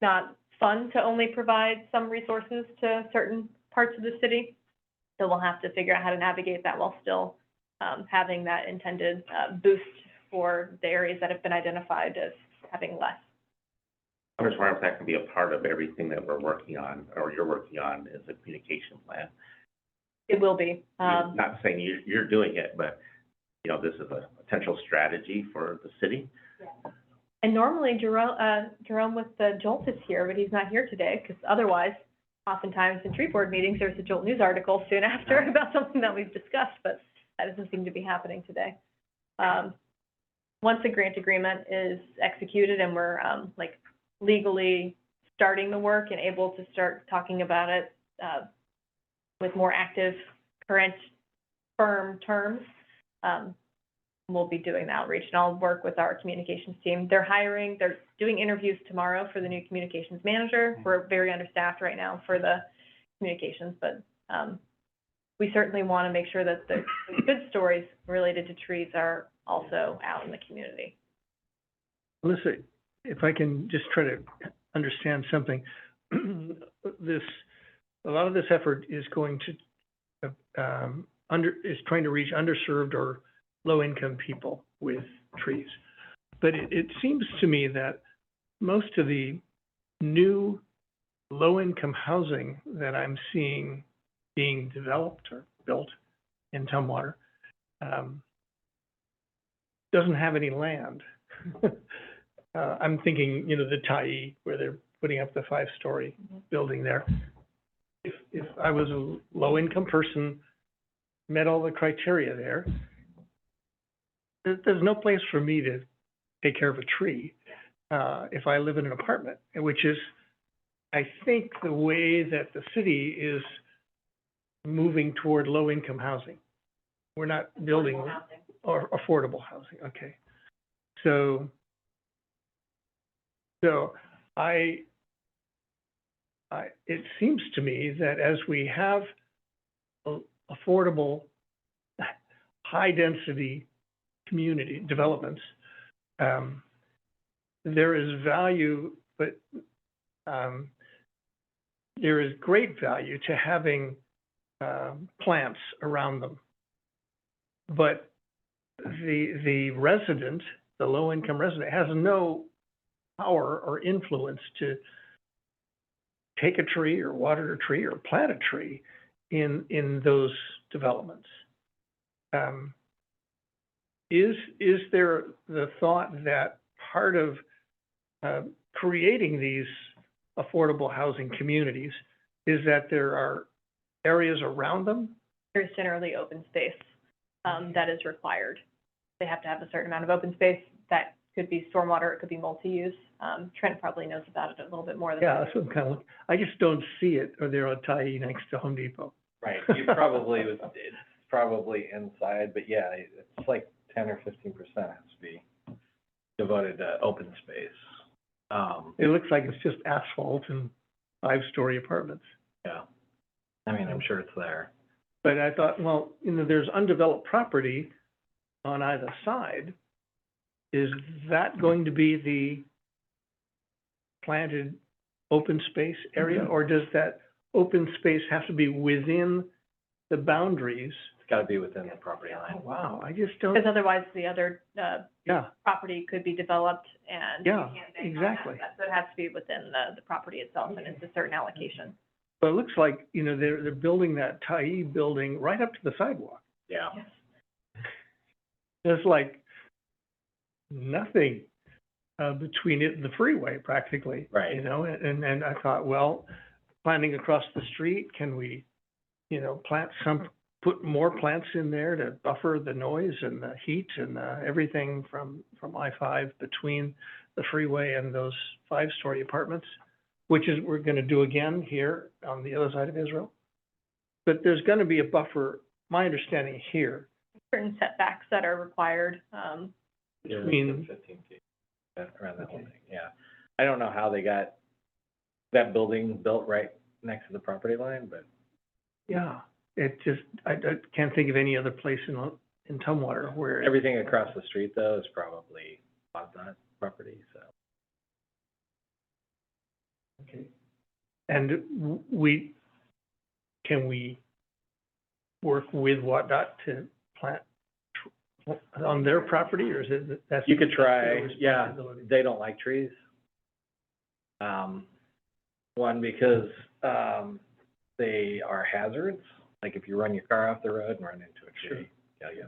Not fun to only provide some resources to certain parts of the city. So we'll have to figure out how to navigate that while still having that intended boost for the areas that have been identified as having less. I'm just wondering if that can be a part of everything that we're working on, or you're working on, is a communication plan. It will be. Not saying you're doing it, but, you know, this is a potential strategy for the city. And normally Jerome with the Jolt is here, but he's not here today, because otherwise, oftentimes in tree board meetings, there's a Jolt News article soon after about something that we've discussed, but that doesn't seem to be happening today. Once the grant agreement is executed and we're like legally starting the work and able to start talking about it with more active, current, firm terms, we'll be doing the outreach, and I'll work with our communications team. They're doing interviews tomorrow for the new communications manager. We're very understaffed right now for the communications, but we certainly want to make sure that the good stories related to trees are also out in the community. Melissa, if I can just try to understand something, a lot of this effort is going to is trying to reach underserved or low-income people with trees. But it seems to me that most of the new low-income housing that I'm seeing being developed or built in Tumwater doesn't have any land. I'm thinking, you know, the Tyee, where they're putting up the 5-story building there. If I was a low-income person, met all the criteria there, there's no place for me to take care of a tree if I live in an apartment, which is, I think, the way that the city is moving toward low-income housing. We're not building or affordable housing. Okay, so it seems to me that as we have affordable, high-density community developments, there is value, but there is great value to having plants around them. But the resident, the low-income resident, has no power or influence to take a tree or water a tree or plant a tree in those developments. Is there the thought that part of creating these affordable housing communities is that there are areas around them? There's generally open space that is required. They have to have a certain amount of open space. That could be stormwater, it could be multi-use. Trent probably knows about it a little bit more than Yeah, that's what I'm kind of, I just don't see it, or they're on Tyee next to Home Depot. Right, you probably, it's probably inside, but yeah, it's like 10 or 15% has to be devoted to open space. It looks like it's just asphalt and five-story apartments. yeah. I mean, I'm sure it's there. But I thought, well, there's undeveloped property on either side. Is that going to be the planted open space area? Or does that open space have to be within the boundaries? It's gotta be within the property line. Oh, wow, I just don't, Because otherwise, the other, yeah, property could be developed and you Yeah, can't bank on that. exactly. So it has to be within the property itself, and it's a certain allocation. but it looks like, they're building that Tyee building right up to the sidewalk. Yeah, There's like nothing between it and the freeway practically. Right. And I thought, well, planting across the street, can we, put more plants in there to buffer the noise and the heat and everything from I-5 between the freeway and those five-story apartments, which is, we're gonna do again here on the other side of Israel. But there's gonna be a buffer, my understanding here, Certain setbacks that are required, yeah, Between- 15 feet, around that whole thing, yeah. I don't know how they got that building built right next to the property line, but yeah, it just, I can't think of any other place in Tumwater where. everything across the street though is probably Wausau property, so. Okay. And can we work with WDOT to plant on their property, or is it, that's? You could try, their yeah, responsibility? they don't like trees. One, because, they are hazards, like if you run your car off the road and run into a tree, yeah.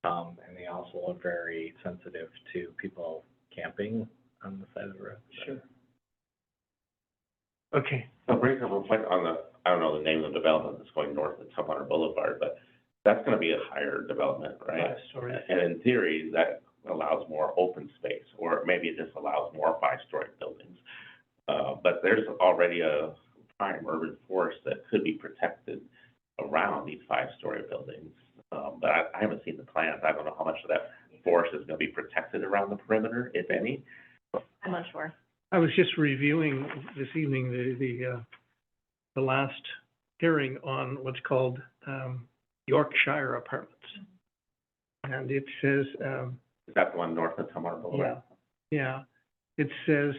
And they also are very sensitive to people camping on the side of the road. so. Okay, So it brings up a point on the, I don't know the name of the development that's going north of Tumwater Boulevard, but that's gonna be a higher development, right? sorry. And in theory, that allows more open space, or maybe it just allows more five-story buildings. But there's already a prime urban forest that could be protected around these five-story buildings. But I haven't seen the plans. I don't know how much of that forest is gonna be protected around the perimeter, if any. I'm unsure. I was just reviewing this evening the last hearing on what's called, Yorkshire Apartments. And it says, Is that the one north of Tumwater Boulevard? yeah, it says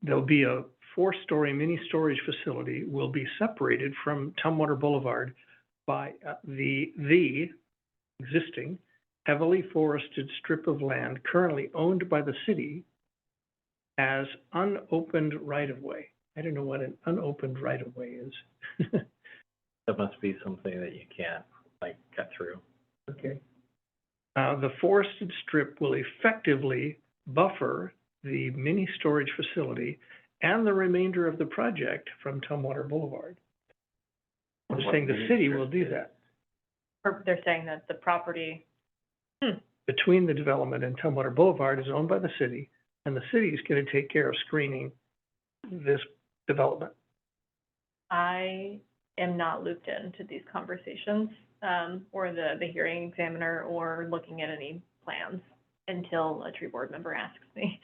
there'll be a 4-story mini storage facility will be separated from Tumwater Boulevard by the existing heavily forested strip of land currently owned by the city as unopened right-of-way. I don't know what an unopened right-of-way is. That must be something that you can't, like, cut through. Okay. The forested strip will effectively buffer the mini storage facility and the remainder of the project from Tumwater Boulevard. They're saying the city will do that. Or they're saying that the property, Between the development and Tumwater Boulevard is owned by the city, and the city is gonna take care of screening this development. I am not looped into these conversations, or the hearing examiner, or looking at any plans until a tree board member asks me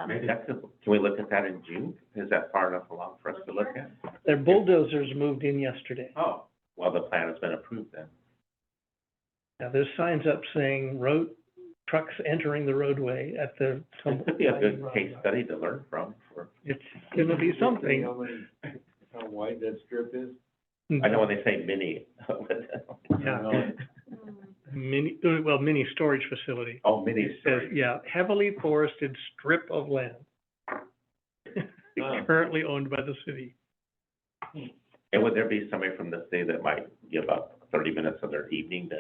Maybe that's, can we look at that in June? Is that far enough along for us to look at? Their bulldozers moved in yesterday. Oh, well, the plan has been approved then. Now, there's signs up saying road, trucks entering the roadway at the. It could be a good case study to learn from for, It's gonna be something. How wide that strip is? I know when they say mini. Yeah. Mini storage facility. Oh, mini It says, storage. yeah, heavily forested strip of land. Currently owned by the city. And would there be somebody from the city that might give up 30 minutes of their evening to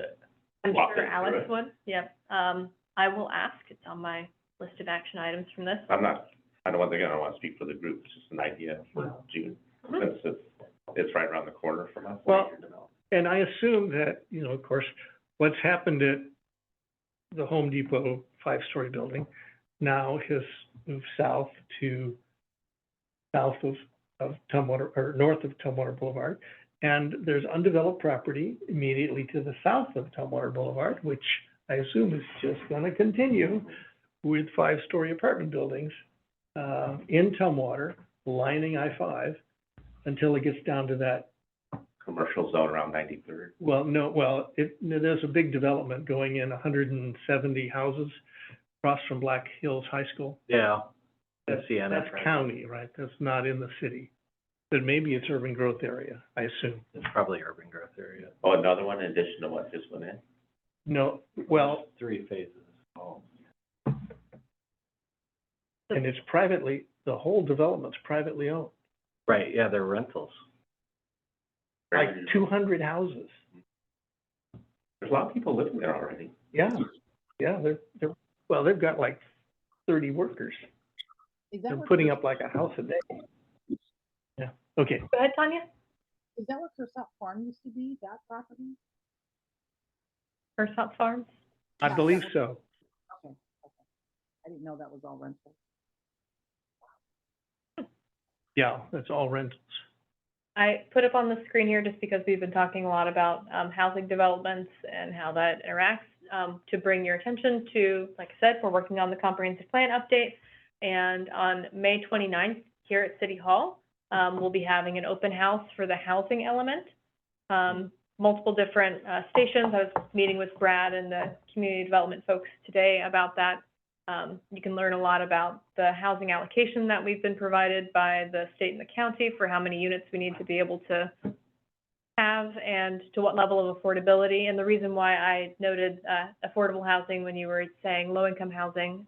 I'm walk sure us Alex through it? would, yep. I will ask, it's on my list of action items from this. I don't want to speak for the group, it's just an idea for June, since it's right around the corner from us. Well, and I assume that, of course, what's happened at the Home Depot 5-story building now has moved south of Tumwater, or north of Tumwater Boulevard. And there's undeveloped property immediately to the south of Tumwater Boulevard, which I assume it's just gonna continue with 5-story apartment buildings, in Tumwater, lining I-5, until it gets down to that. Commercial zone around 93rd. There's a big development going in, 170 houses across from Black Hills High School. Yeah. Sienna, That's right? county, right? That's not in the city. But maybe it's urban growth area, I assume. It's probably urban growth area. Oh, another one in addition to what just went in? No, well, 3 phases. Oh. and it's privately, the whole development's privately owned, Right, yeah, they're rentals. like 200 houses. There's a lot of people living there already. Yeah, they've got like 30 workers. Is that They're what, putting up like a house a day. Yeah, okay. Go ahead, Tanya. is that what Kershaw Farm used to be, that property? Hersop Farms. I Yeah, believe that so. Okay. I didn't know that was all rental. Yeah, that's all rentals. I put up on the screen here just because we've been talking a lot about housing developments and how that interacts, to bring your attention to, like I said, we're working on the comprehensive plan update. And on May 29th, here at City Hall, we'll be having an open house for the housing element. Multiple different stations. I was meeting with Brad and the community development folks today about that. You can learn a lot about the housing allocation that we've been provided by the state and the county for how many units we need to be able to have and to what level of affordability. And the reason why I noted affordable housing when you were saying low-income housing,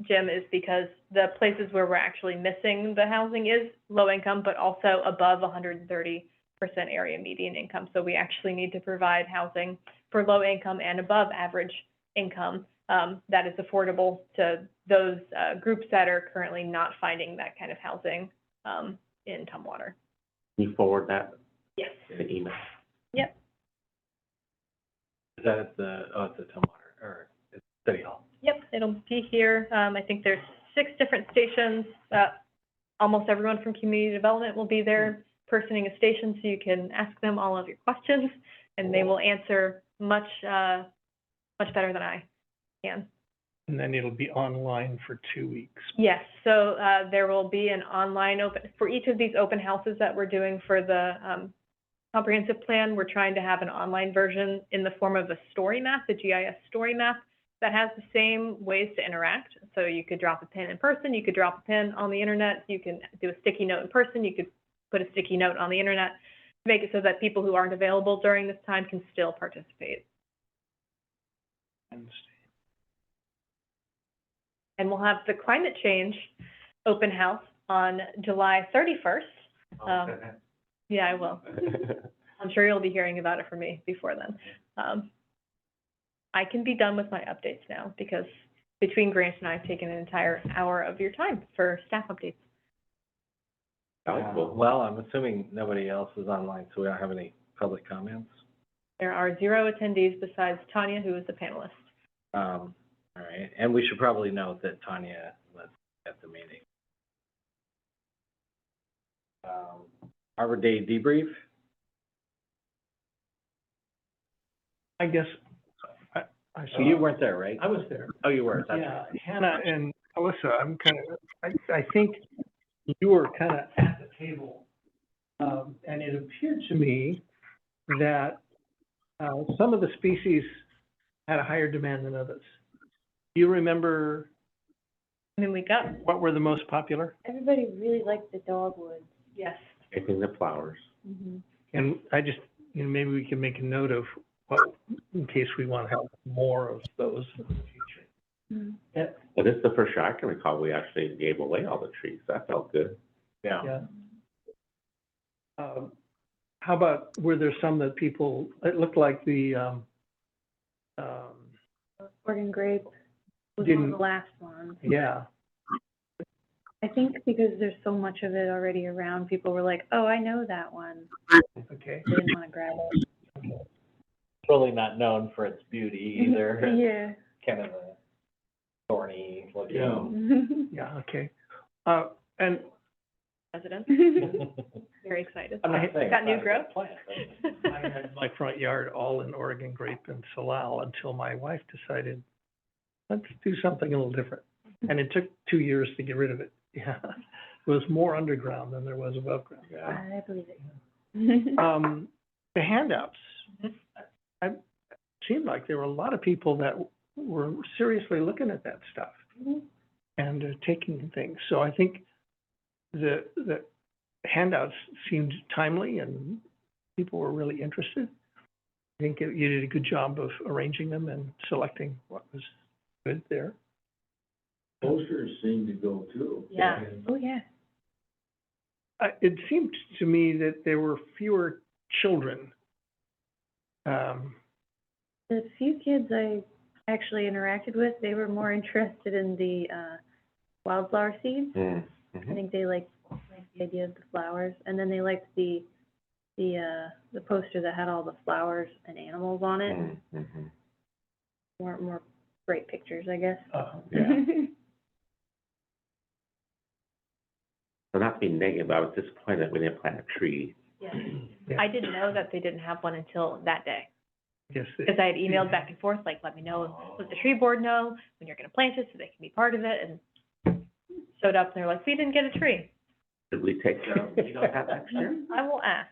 Jim, is because the places where we're actually missing the housing is low-income, but also above 130% area median income. So we actually need to provide housing for low income and above average income that is affordable to those groups that are currently not finding that kind of housing in Tumwater. Can you forward that Yes. in the email? Yep. Is that at it's at Tumwater, or it's City Hall? Yep, it'll be here. I think there's 6 different stations. Almost everyone from community development will be there, personing a station, so you can ask them all of your questions, and they will answer much better than I can. And then it'll be online for 2 weeks. Yes, so there will be an online open, for each of these open houses that we're doing for the comprehensive plan, we're trying to have an online version in the form of a story map, the GIS story map, that has the same ways to interact. So you could drop a pin in person, you could drop a pin on the internet, you can do a sticky note in person, you could put a sticky note on the internet, make it so that people who aren't available during this time can still participate. And we'll have the climate change open house on July 31st. Yeah, I will. I'm sure you'll be hearing about it from me before then. I can be done with my updates now because between Grant and I, I've taken an entire hour of your time for staff updates. Valuable. Well, I'm assuming nobody else is online, so we don't have any public comments. There are 0 attendees besides Tanya, who is the panelist. All right, and we should probably note that Tanya was at the meeting. Arbor Day debrief. I guess I So saw. you weren't there, right? I was there. Oh, you were. That's Yeah, right. Hannah and Alyssa, I think you were kind of at the table. And it appeared to me that some of the species had a higher demand than others. Do you remember I mean, we got, what were the most popular? Everybody really liked the dogwoods. yes. Anything that flowers. Mm-hmm. And I just, maybe we can make a note of what, in case we want to have more of those in the future. Mm-hmm. Well, this is the first year I can recall we actually gave away all the trees. That felt good. Yeah. Yeah. How about, were there some that people, it looked like the, Oregon grape was one Didn't- of the last ones. yeah, I think because there's so much of it already around, people were like, oh, I know that one. okay. They didn't want to grab it. Really not known for its beauty either. Yeah. Kind of a thorny looking. Yeah. Yeah, okay. And residents, very excited. I'm not saying. Got it's new not a growth. good plan, but- I had my front yard all in Oregon grape and salal until my wife decided, let's do something a little different. And it took 2 years to get rid of it. Yeah, it was more underground than there was above ground. Yeah. I believe it. The handouts, Mhm. I seemed like there were a lot of people that were seriously looking at that stuff and taking things. So I think the handouts seemed timely and people were really interested. I think you did a good job of arranging them and selecting what was good there. Posters seem to go too. Yeah. Oh, yeah. It seemed to me that there were fewer children. The few kids I actually interacted with, they were more interested in the, wildflower seeds. I think they liked the idea of the flowers, and then they liked the poster that had all the flowers and animals on it. More great pictures, I guess. Yeah. So not to be negative, I was disappointed that we didn't plant a tree. Yeah. Yeah. I didn't know that they didn't have one until that day, Yes, because I had emailed back and forth, like, let me know, let the tree board know when you're gonna plant it, so they can be part of it, and showed up, and they're like, we didn't get a tree. Did we take, you know, that next year? I will ask,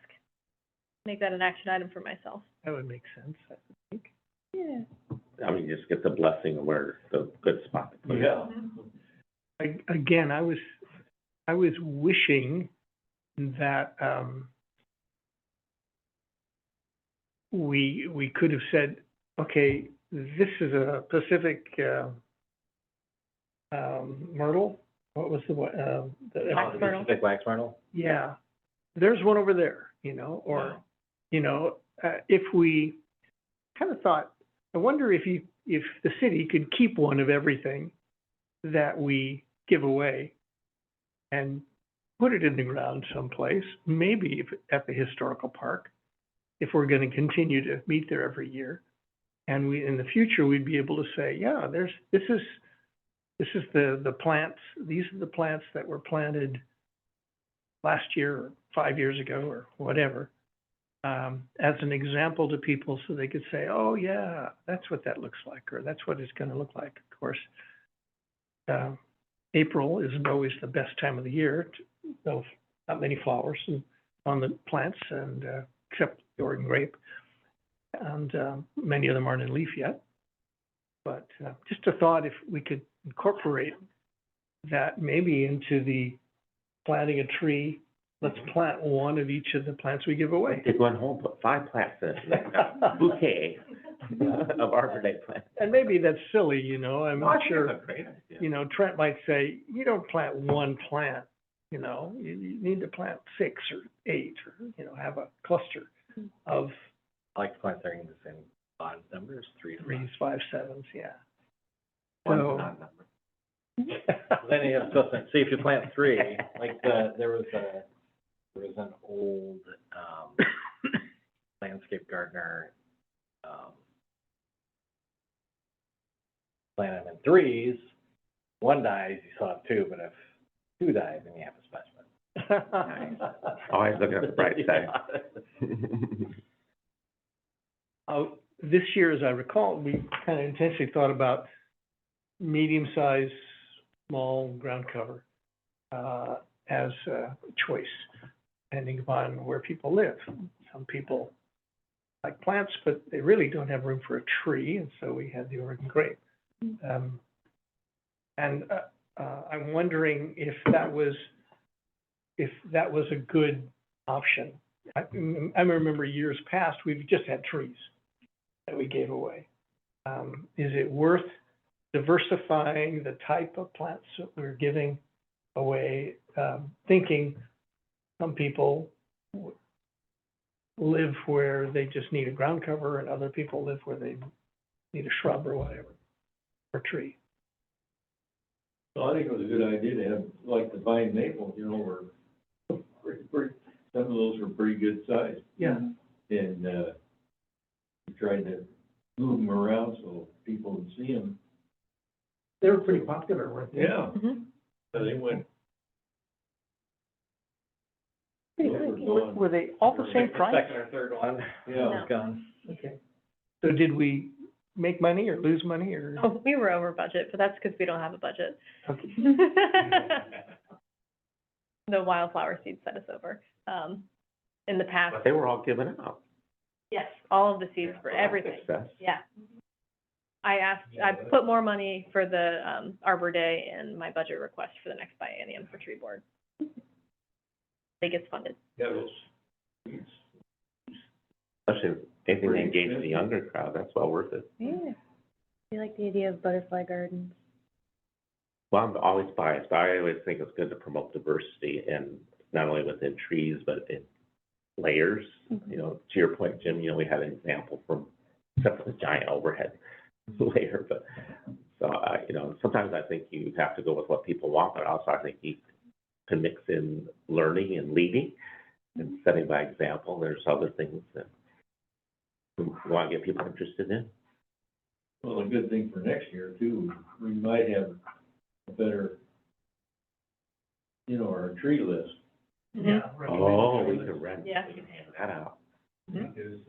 make that an action item for myself. that would make sense, I think. Yeah. I mean, just get the blessing of where the good spot to put it. Yeah. Again, I was wishing that, we could have said, okay, this is a Pacific, myrtle, what was the, Wax myrtle. Big wax myrtle? yeah, there's one over there, you know, or, Wow. you know, if we kind of thought, I wonder if the city could keep one of everything that we give away and put it in the ground someplace, maybe at the historical park, if we're gonna continue to meet there every year. And in the future, we'd be able to say, yeah, this is the plants, these are the plants that were planted last year or 5 years ago or whatever, as an example to people so they could say, oh, yeah, that's what that looks like, or that's what it's gonna look like. Of course, April isn't always the best time of the year, though not many flowers on the plants, and except the Oregon grape, and many of them aren't in leaf yet. But just a thought, if we could incorporate that maybe into the planting a tree, let's plant one of each of the plants we give away. Take one home, put 5 plants in it, a bouquet of Arbor Day plants. And maybe that's silly, you know, I'm not sure. That's a great idea. You know, Trent might say, you don't plant one plant, you know, you need to plant 6 or 8, or, you know, have a cluster of I like to plant things in odd numbers, 3 to 3s, 5. 5s, 7s, yeah. One's So- not a number. Then you have to, see if you plant 3, like there was an old, landscape gardener, planted them in 3s, 1 dies, you still have 2, but if 2 die, then you have a specimen. Always looking at the bright side. This year, as I recall, we kind of intentionally thought about medium-sized, small ground cover as a choice, depending upon where people live. Some people like plants, but they really don't have room for a tree, and so we had the Oregon grape. I'm wondering if that was a good option. I remember years past, we've just had trees that we gave away. Is it worth diversifying the type of plants that we're giving away, thinking some people live where they just need a ground cover and other people live where they need a shrub or whatever, or tree? So I think it was a good idea to have, like the vine maple, you know, were pretty, some of those were pretty good size. Yeah. And, we tried to move them around so people would see them. They were pretty popular, weren't they? Yeah, Mhm. so they went gone. Were they all the same price? Second or third one, Yeah. was gone. Okay. So did we make money or lose money or? Oh, we were over budget, but that's because we don't have a budget. Okay. The wildflower seeds set us over. In the past, But they were all given out. yes, all of the seeds for everything. Success. Yeah. I put more money for the, Arbor Day in my budget request for the next biennium for tree board. It gets funded. Yeah, those, Especially anything that Pretty engages the expensive. younger crowd, that's well worth it. Yeah. I like the idea of butterfly gardens. Well, I'm always biased. I always think it's good to promote diversity and not only within trees, but in layers. You know, to your point, Jim, you know, we had an example from, except for the giant overhead layer, but, so, you know, sometimes I think you have to go with what people want, but also I think you can mix in learning and leading and setting by example. There's other things that we want to get people interested in. well, a good thing for next year too, we might have a better, you know, our tree list. Oh, we can rent, Yeah. we can hand that out. Because,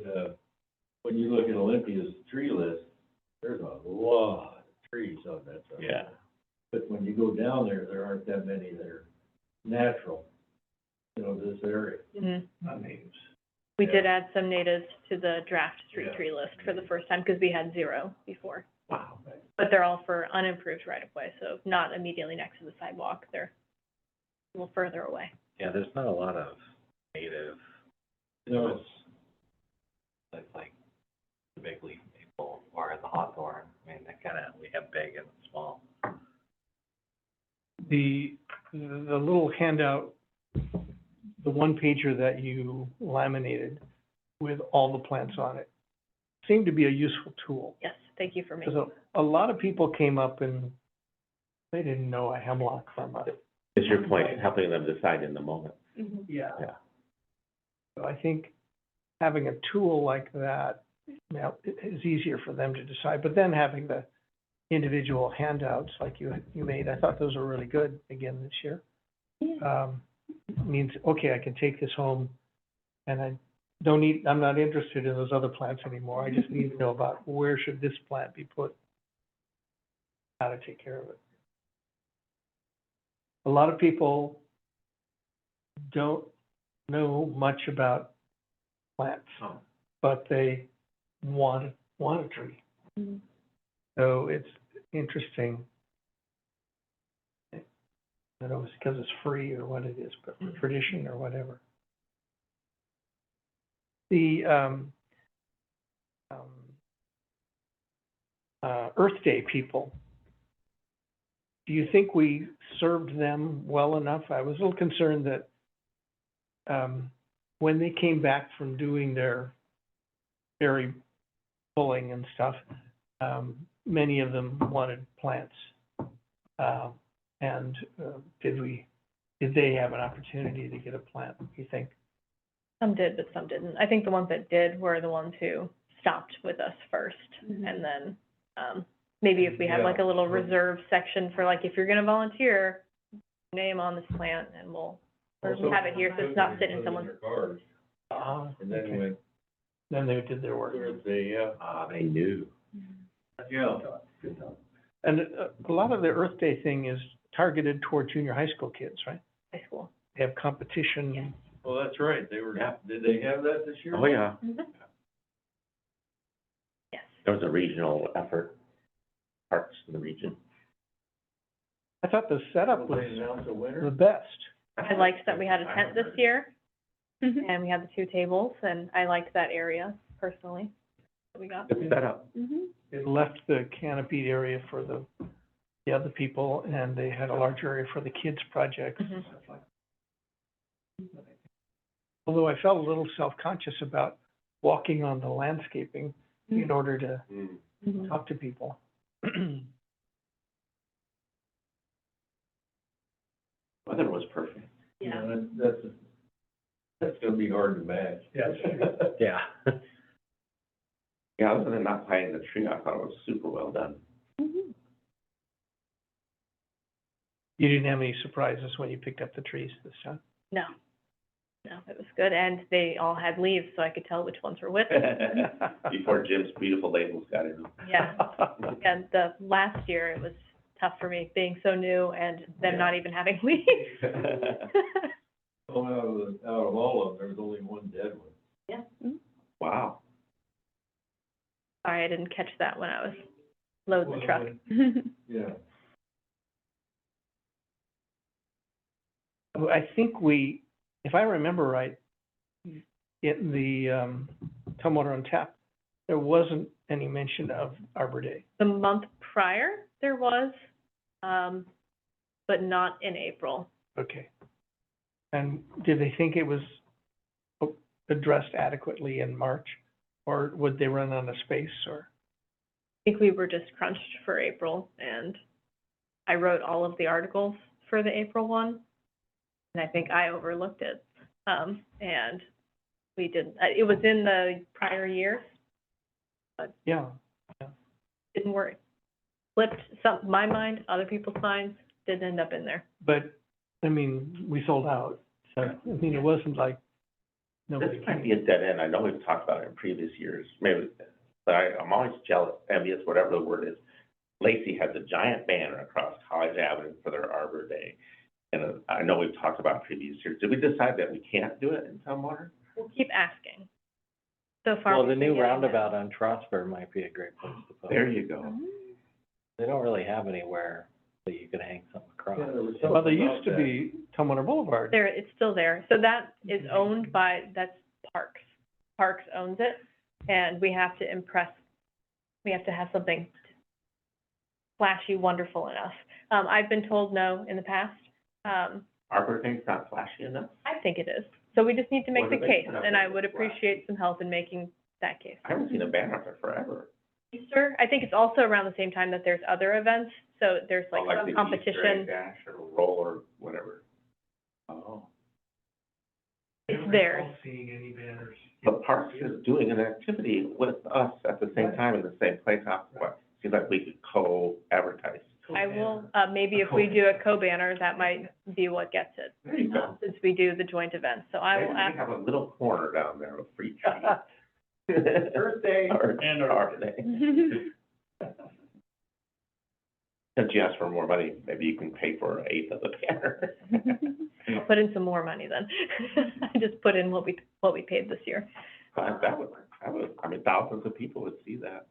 when you look at Olympia's tree list, there's a lot of trees on that side. Yeah. But when you go down there, there aren't that many that are natural, you know, this area. Mhm. Not natives. We did add some natives to the draft Yeah. tree list for the first time, because we had 0 before. Wow. But they're all for unimproved right-of-way, so not immediately next to the sidewalk, they're a little further away. Yeah, there's not a lot of native, You know, like the big leaf maple or the hawthorn. I mean, that kinda, we have big and small. The little handout, the one pager that you laminated with all the plants on it, seemed to be a useful tool. Yes, thank you for making. Because a lot of people came up and they didn't know a hemlock from a. Is your point helping them decide in the moment? Mhm. Yeah. Yeah. So I think having a tool like that, now, is easier for them to decide, but then having the individual handouts like you made, I thought those were really good again this year. Means, okay, I can take this home and I'm not interested in those other plants anymore. I just need to know about where should this plant be put, how to take care of it. A lot of people don't know much about plants, Oh. but they want a tree. Mhm. So it's interesting. I don't know if it's because it's free or what it is, but for tradition or whatever. The, Earth Day people, do you think we served them well enough? I was a little concerned that, when they came back from doing their berry pulling and stuff, many of them wanted plants. Did they have an opportunity to get a plant, you think? Some did, but some didn't. I think the ones that did were the ones who stopped with us first. And then, maybe if we had like a little reserve section for like, if you're gonna volunteer, name on this plant and we'll have it here, so it's not sitting in someone's. Cars, and then when, Then they did their work. they, They knew. yeah. And a lot of the Earth Day thing is targeted toward junior high school kids, right? High school. They have competition. Well, that's right, they were, Yeah. did they have that this year? Oh, yeah. Yes. There was a regional effort, parks in the region. I thought the setup Will was they announce a the winner? best. I liked that we had a tent this year, and we had the 2 tables, and I liked that area personally that we got. Good setup. It left the canopied area for the other people, and they had a large area for the kids' projects. Mhm. Although I felt a little self-conscious about walking on the landscaping in order to talk to people. Weather was perfect. You know, that's gonna be hard to match. Yes. Yeah. Yeah, other than not planting the tree, I thought it was super well done. You didn't have any surprises when you picked up the trees this time? No. No, it was good, and they all had leaves, so I could tell which ones were which. Before Jim's beautiful labels got in. Yeah. And the last year, it was tough for me, being so new and them not even having leaves. Well, out of all of them, there was only one dead one. Yeah. Wow. Sorry, I didn't catch that when I was loading the truck. Yeah. I think we, if I remember right, in the, Tumwater on Tap, there wasn't any mention of Arbor Day. The month prior, there was, but not in April. Okay. And did they think it was addressed adequately in March? Or would they run out of space, or? I think we were just crunched for April, and I wrote all of the articles for the April one, and I think I overlooked it. And we didn't, it was in the prior year, Yeah. didn't work. Flipped my mind, other people's minds, didn't end up in there. But, I mean, we sold out, so, I mean, it wasn't like nobody This might came. be a dead end. I know we've talked about it in previous years, maybe, but I'm always jealous, envious, whatever the word is. Lacey has a giant banner across College Avenue for their Arbor Day. And I know we've talked about previous years. Did we decide that we can't do it in Tumwater? We'll keep asking. So far. Well, the we've been new getting roundabout on Trosper might be a great place to put There it. you go. They don't really have anywhere that you could hang something across. Yeah, there was Well, there something used to about that. be Tumwater Boulevard. There, it's still there. So that is owned by, that's Parks. Parks owns it, and we have to have something flashy, wonderful enough. I've been told no in the past. Arbor Day's not flashy enough? I think it is. So we just need to make What the do they case, put up and there I would that's flashy? appreciate some help in making that case. I haven't seen a banner up there forever. Easter, I think it's also around the same time that there's other events, so there's like Oh, some the Easter competition. egg dash or roll or whatever. Oh. It's theirs. Seeing any banners. But Parks is doing an activity with us at the same time in the same place. What, seems like we could co-advertise. I will, maybe if we do a co-banner, that might be what gets it, There you go. since we do the joint events. So I will Maybe ask. we have a little corner down there of free treats. Earth Day And Arbor Day. Since you asked for more money, maybe you can pay for an eighth of the banner. I'll put in some more money then. I just put in what we paid this year. But that would, I mean, thousands of people would see that.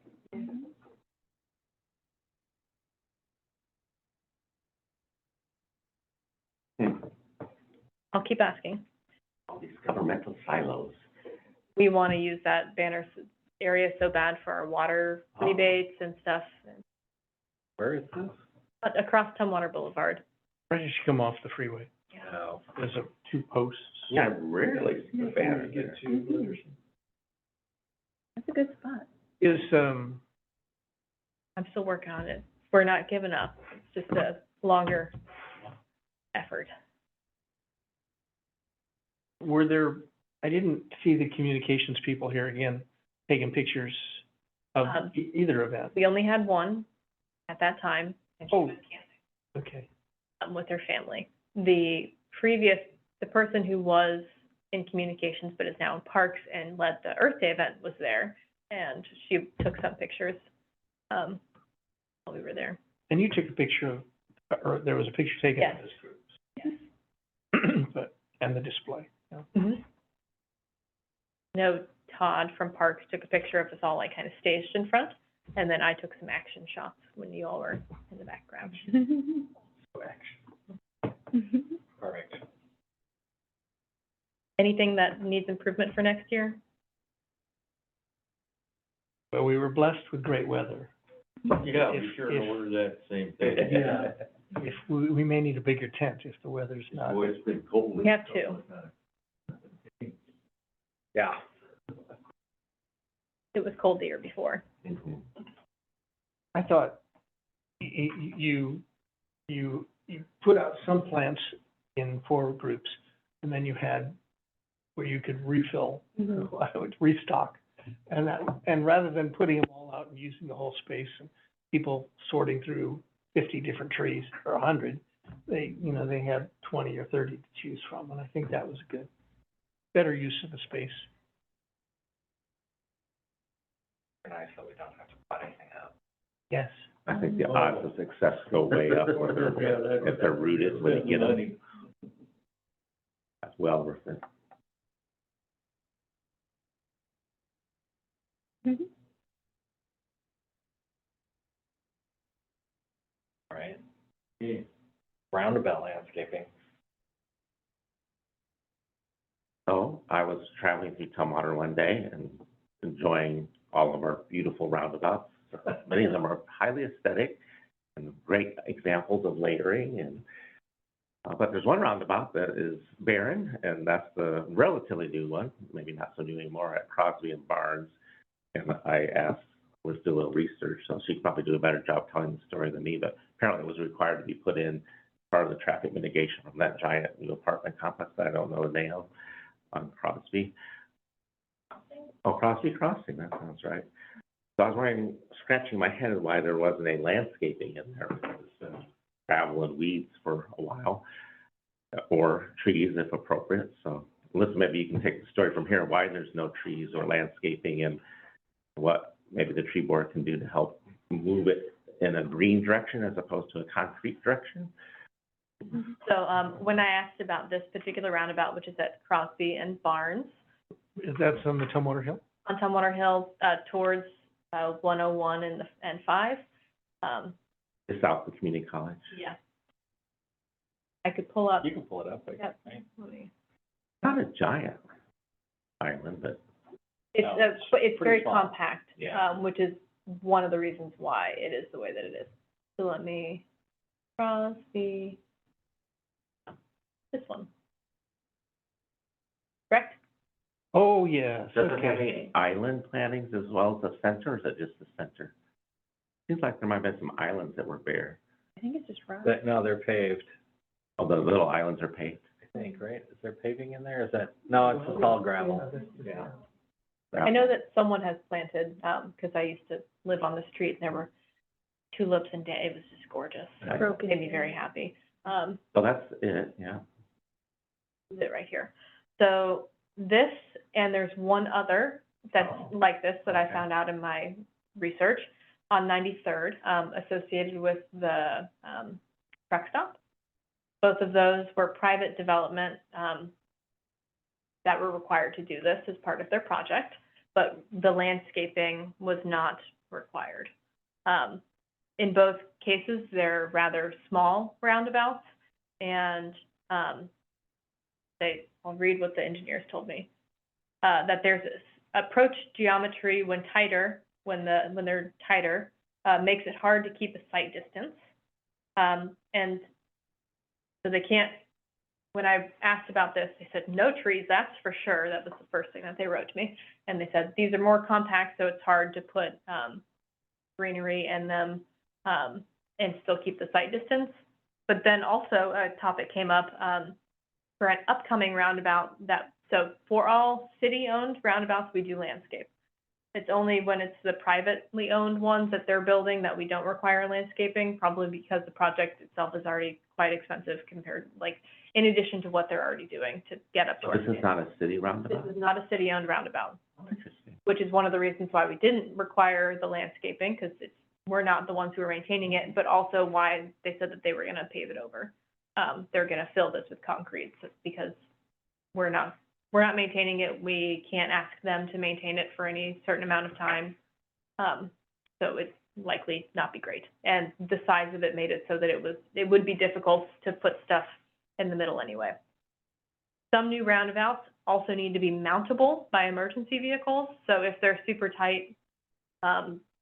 I'll keep asking. All these governmental silos. We want to use that banner area so bad for our water Oh. rebates and stuff, Where is this? but across Tumwater Boulevard. Right as you come off the freeway, No. there's two posts. Yeah, I rarely see the banner there. That's a good spot. Is, I'm still working on it. We're not giving up. It's just a longer effort. were there, I didn't see the communications people here again, taking pictures of either event. We only had one at that time, and she Oh. was camping Okay. with her family. The person who was in communications but is now in Parks and led the Earth Day event was there, and she took some pictures, while we were there. And you took a picture of, or there was a picture taken of Yes. this group. Yes. But, and the display, yeah. Mm-hmm. No, Todd from Parks took a picture of us all like kind of staged in front, and then I took some action shots when you all were in the background. Perfect. Anything that needs improvement for next year? But we were blessed with great weather. Yeah, If- we sure if- ordered that same thing. Yeah. If, we may need a bigger tent if the weather's not. Boy, it's been cold. We have two. Yeah. It was cold the year before. Mhm. I thought you put out some plants in 4 groups, and then you had where you could refill, restock. And rather than putting them all out and using the whole space and people sorting through 50 different trees or 100, they had 20 or 30 to choose from, and I think that was good. better use of the space. Nice that we don't have to put anything up. Yes. I think the odds of success go way up when they're, if they're rooted when you get them. That's well worth it. All right. Roundabout landscaping. So I was traveling through Tumwater one day and enjoying all of our beautiful roundabouts. Many of them are highly aesthetic and great examples of layering and, but there's one roundabout that is barren, and that's the relatively new one, maybe not so new anymore, at Crosby and Barnes. And I asked, let's do a little research, so she could probably do a better job telling the story than me, but apparently it was required to be put in part of the traffic mitigation from that giant new apartment complex that I don't know the name of on Crosby. Oh, Crosby Crossing, that sounds right. So I was wondering, scratching my head why there wasn't a landscaping in there. It was gravel and weeds for a while, or trees if appropriate. So Melissa, maybe you can take the story from here, why there's no trees or landscaping, and what maybe the tree board can do to help move it in a green direction as opposed to a concrete direction. So, when I asked about this particular roundabout, which is at Crosby and Barnes, That's on the Tumwater Hill? on Tumwater Hill, towards, 101 and 5, It's south of community college. yeah. I could pull up, You can pull it up, Yep. right? let me- Not a giant island, but it's, No, but it's pretty very small. compact, Yeah. which is one of the reasons why it is the way that it is. So let me, Crosby, this one. Correct? Oh, yes, does it have okay. any island plantings as well as the center, or is it just the center? Seems like there might have been some islands that were bare. I think it's just rock. But, no, they're paved, Oh, the little islands are paved. I think, right? Is there paving in there? Is that, no, it's just all gravel. Yeah. I know that someone has planted, because I used to live on the street, and there were tulips and it was just gorgeous. Nice. It made me very happy. So that's it, yeah. Is it right here? So this, and there's one other that's Oh, like this that I okay. found out in my research on 93rd, associated with the, truck stop. Both of those were private development, that were required to do this as part of their project, but the landscaping was not required. In both cases, they're rather small roundabouts, and, I'll read what the engineers told me. That there's this approach geometry when they're tighter, makes it hard to keep a sight distance. And so they can't, when I asked about this, they said, no trees, that's for sure. That was the first thing that they wrote to me. And they said, these are more compact, so it's hard to put, greenery in them, and still keep the sight distance. But then also a topic came up, for an upcoming roundabout so for all city-owned roundabouts, we do landscape. It's only when it's the privately owned ones that they're building that we don't require landscaping, probably because the project itself is already quite expensive compared, in addition to what they're already doing to get up to So our this is standards. not a city roundabout? This is not a city-owned roundabout, Oh, interesting. which is one of the reasons why we didn't require the landscaping, because we're not the ones who are maintaining it, but also why they said that they were gonna pave it over. They're gonna fill this with concrete, because we're not maintaining it. We can't ask them to maintain it for any certain amount of time. So it's likely not be great. And the size of it made it so that it would be difficult to put stuff in the middle anyway. Some new roundabouts also need to be mountable by emergency vehicles. So if they're super tight,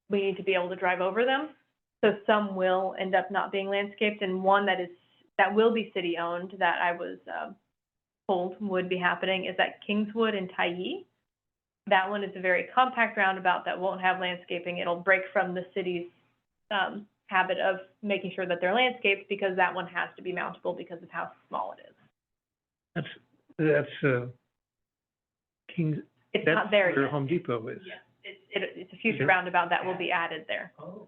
we need to be able to drive over them. So some will end up not being landscaped, and one that will be city-owned that I was told would be happening is at Kingswood and Tyee. That one is a very compact roundabout that won't have landscaping. It'll break from the city's habit of making sure that they're landscaped, because that one has to be mountable because of how small it is. That's Kings, It's that's not there where yet. Home Depot is. Yes, it's a future Okay. roundabout that will be added there. Oh.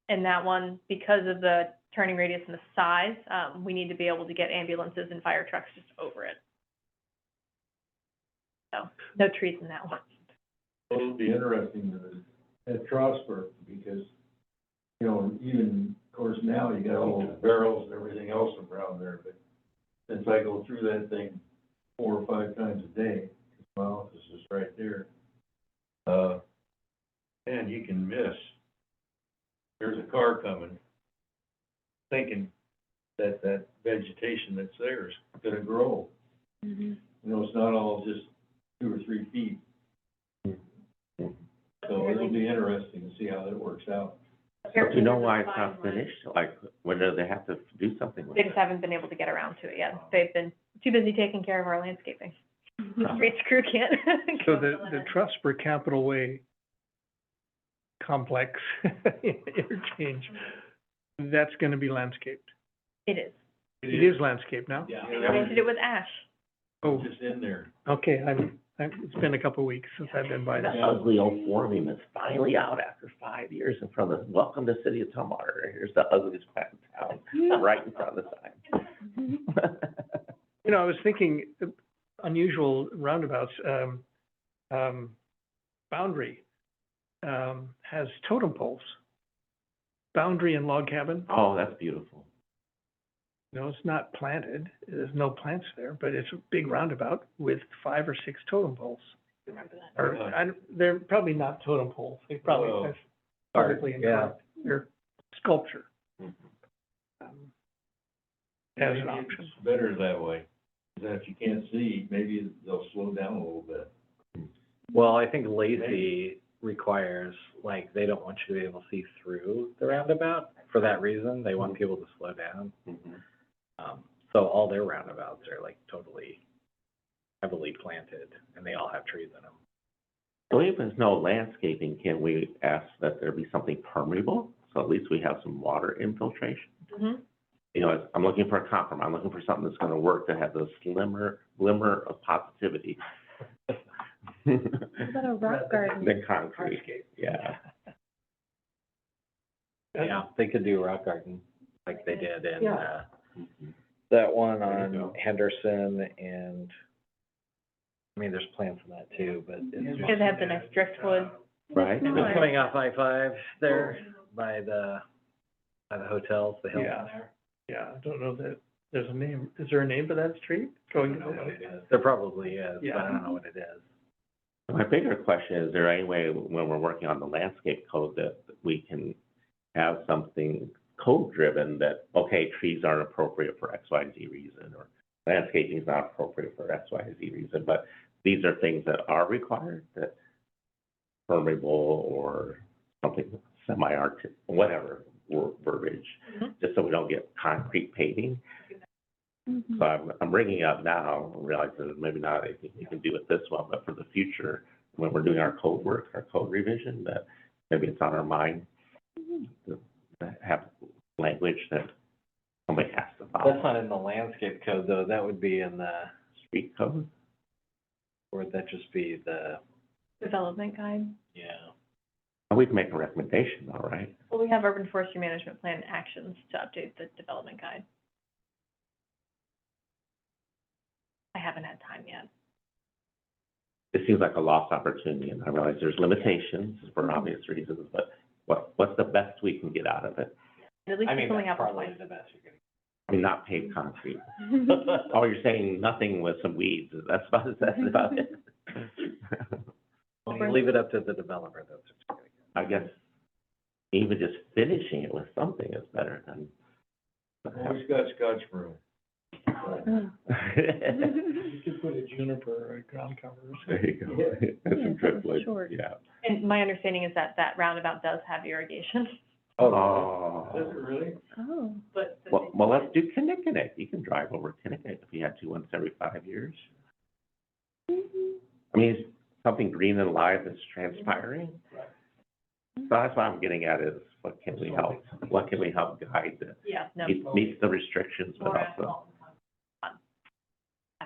And that one, because of the turning radius and the size, we need to be able to get ambulances and fire trucks just over it. So, no trees in that one. It'll be interesting at Trosper, because, you know, even, of course, now you got all the barrels and everything else around there, but since I go through that thing 4 or 5 times a day, 'cause my office is right there, and you can miss. There's a car coming, thinking that that vegetation that's there is gonna grow. Mhm. You know, it's not all just 2 or 3 feet. So it'll be interesting to see how that works out. So do you know why it's not finished? Like, when do they have to do something with They it? just haven't been able to get around to it yet. They've been too busy taking care of our landscaping. The streets crew can't. So go the fill it in. Trusper Capital Way complex interchange, that's gonna be landscaped. It is. It is landscaped now? Yeah. Planted it with ash. Oh, Just in there. okay, it's been a couple of weeks since I've been by That there. ugly old forming is finally out after 5 years in front of, welcome to City of Tumwater. Here's the ugliest plant in town, right in front of the sign. You know, I was thinking, unusual roundabouts, Boundary, has totem poles. Boundary and Log Cabin, Oh, that's beautiful. no, it's not planted, there's no plants there, but it's a big roundabout with 5 or 6 totem poles. Remember that. Or, they're probably not totem poles, they probably, Oh. that's Art, perfectly yeah. incorrect. They're sculpture, Mhm. as an Maybe option. it's better that way. 'Cause then if you can't see, maybe they'll slow down a little bit. Well, I think Lacey requires, like, they don't want you to be able to see through the roundabout for that reason. They want people to slow down. Mhm. So all their roundabouts are like totally heavily planted and they all have trees in them. So even if there's no landscaping, can we ask that there be something permeable? So at least we have some water infiltration? Mhm. You know, I'm looking for a compromise, I'm looking for something that's gonna work, to have the glimmer of positivity. What about a rock garden? Than concrete, yeah. Yeah, they could do rock garden like they did in, Yeah. that one There you go. on Henderson and, I mean, there's plants in that too, but it's. Because they have the nice driftwood. Right? Smaller. It's coming off I-5 there by the hotels, the hills Yeah. in there. Yeah, I don't know that, there's a name, is there a name for that street? I Going don't to know what the, it is. There probably is, but Yeah. I don't know what it is. My bigger question, is there any way, when we're working on the landscape code, that we can have something code-driven that, okay, trees aren't appropriate for X, Y, Z reason, or landscaping is not appropriate for X, Y, Z reason, but these are things that are required, that permeable or something semi-art, whatever, verbiage, Mhm. just so we don't get concrete paving. Mhm. So I'm bringing it up now, realizing that maybe not anything you can do it this one, but for the future, when we're doing our code work, our code revision, that maybe it's on our mind to have language that somebody has to follow. That's not in the landscape code though, that would be in the, Street code? or would that just be the, Development guide. yeah. And we can make a recommendation, all right? Well, we have urban forestry management plan actions to update the development guide. I haven't had time yet. It seems like a lost opportunity, and I realize there's limitations for obvious reasons, but what's the best we can get out of it? At least I it's mean, something that's apples probably like. the best you're I mean, not paved concrete. gonna. Oh, you're saying nothing with some weeds, that's about it? When you leave it up to the developer, that's what you're gonna get. I guess even just finishing it with something is better than. Always got Scotch broom. Oh. you could put a juniper or ground covers. There you go. Yeah, And some that was driftwood, short. yeah. And my understanding is that that roundabout does have irrigation, Oh. Does it really? Oh. but. Well, let's do Kinnickinnick. You can drive over Kinnickinnick if you had to once every 5 years. I mean, it's something green and alive that's transpiring. So that's what I'm getting at is, what can we help guide that Yeah, no. meets the restrictions, but More also, asphalt. Fun.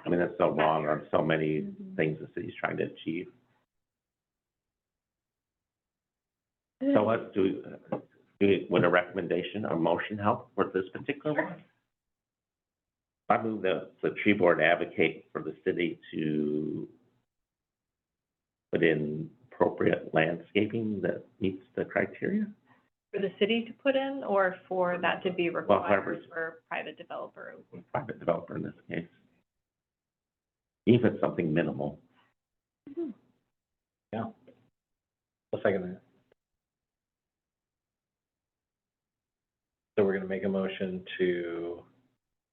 I mean, that's so wrong on so many Mhm. things the city's trying to achieve. So what, would a recommendation, a motion help for this particular one? I move that the tree board advocate for the city to put in appropriate landscaping that meets the criteria? For the city to put in, or for that to be required however- for private developer? Private developer in this case. Even if it's something minimal. Yeah. A second. So we're gonna make a motion to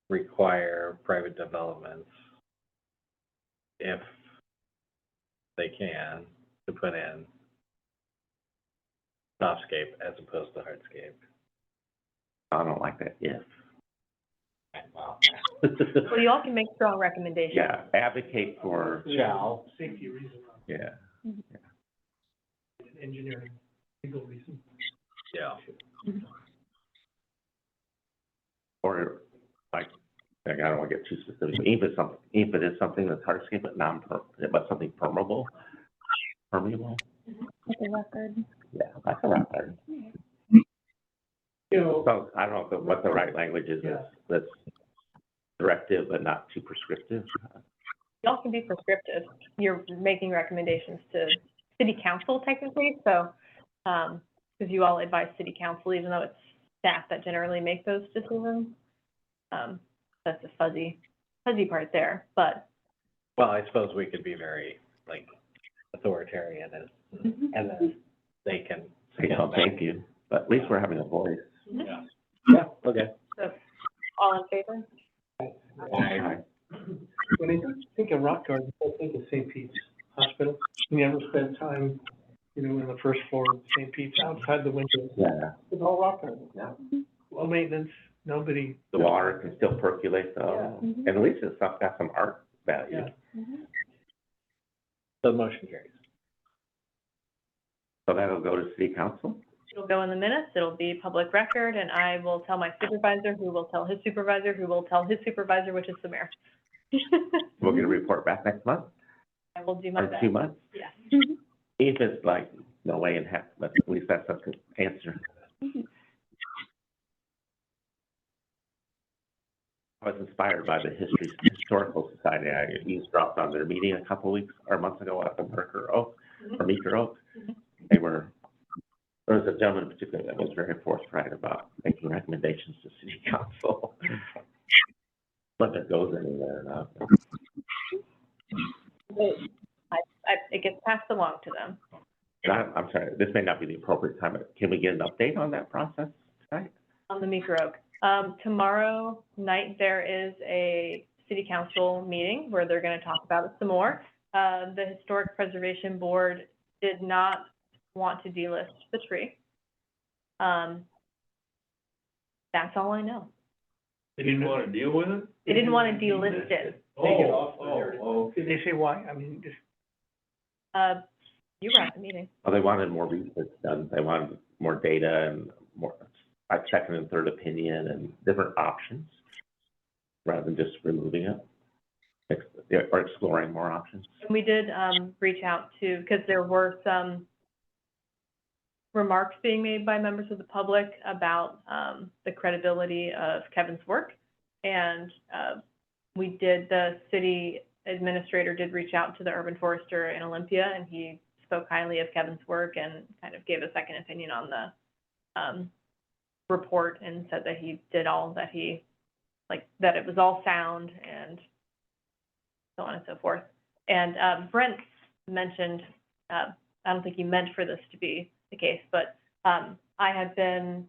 require private developments, if they can, to put in softscape as opposed to hardscape. I don't like that if. Wow. Well, you all can make strong recommendations. Yeah, advocate for, Shall. Safety reason, yeah. engineering, legal reason. Yeah. Or like, I don't want to get too specific, but even if it is something that's hardscape but but something permeable. Like a record. Yeah, that's a record. You know, So I don't know what the right language is, Yeah. that's directive but not too prescriptive. Y'all can be prescriptive. You're making recommendations to city council technically, so, because you all advise city council, even though it's staff that generally make those decisions. That's the fuzzy part there, but Well, I suppose we could be very, like, authoritarian and then they can. Say, oh, thank you, but at least we're having a voice. Yeah. Yeah, okay. so, all in favor? Aye. when I think of rock garden, I think of St. Pete's Hospital. You ever spend time, you know, in the first floor of St. Pete's, outside the windows, Yeah, it's all rock garden. yeah. Low maintenance, nobody. The water can still percolate though, Yeah. and at least it's got some art value. Yeah. So the motion carries. So that'll go to city council? It'll go in the minutes, it'll be public record, and I will tell my supervisor, who will tell his supervisor, who will tell his supervisor, which is the mayor. We'll get a report back next month, I will do my or best. 2 months? Yeah. If it's like, no way in heck, but at least that's a good answer. I was inspired by the Historical Society. I eavesdropped on their meeting a couple weeks, or months ago up in Meeker Oak. There was a gentleman in particular that was very forthright about making recommendations to city council. Whether it goes anywhere or not. It gets passed along to them. I'm sorry, this may not be the appropriate time, but can we get an update on that process tonight? On the Meeker Oak. Tomorrow night, there is a city council meeting where they're gonna talk about it some more. The Historic Preservation Board did not want to delist the tree. That's all I know. They didn't wanna deal with it? They didn't want to delist it. Take it off the narrative. Oh, Did they say why? I mean, just, You were at the meeting. Well, they wanted more research done, they wanted more data and more, like second and third opinion and different options, rather than just removing it, or exploring more options. And we did, reach out to, because there were some remarks being made by members of the public about, the credibility of Kevin's work. And, the city administrator did reach out to the urban forester in Olympia, and he spoke highly of Kevin's work and kind of gave a second opinion on the, report, and said that he did all that he, like, that it was all sound and so on and so forth. And Brent mentioned, I don't think he meant for this to be the case, but I have been,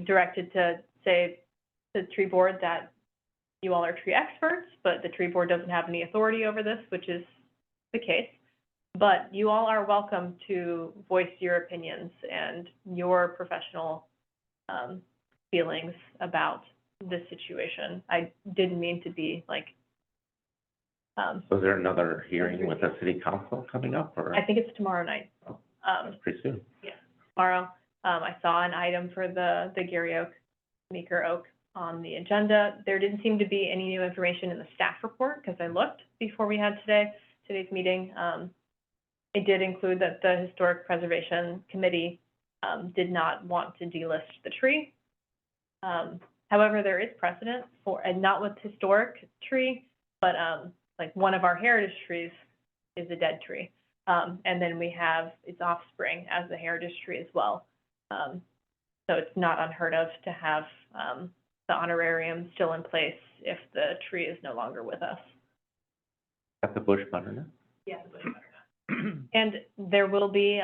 directed to say to the tree board that you all are tree experts, but the tree board doesn't have any authority over this, which is the case. But you all are welcome to voice your opinions and your professional feelings about this situation. I didn't mean to be like, So is there another hearing with the city council coming up, or? I think it's tomorrow night. That's pretty soon. Tomorrow, I saw an item for the Gary Oak, Meeker Oak on the agenda. There didn't seem to be any new information in the staff report, because I looked before we had today's meeting. It did include that the Historic Preservation Committee did not want to delist the tree. However, there is precedent for, and not with historic tree, but like one of our heritage trees is a dead tree. And then we have its offspring as the heritage tree as well. So it's not unheard of to have the honorarium still in place if the tree is no longer with us. Got the bush butternut? Yes. And there will be,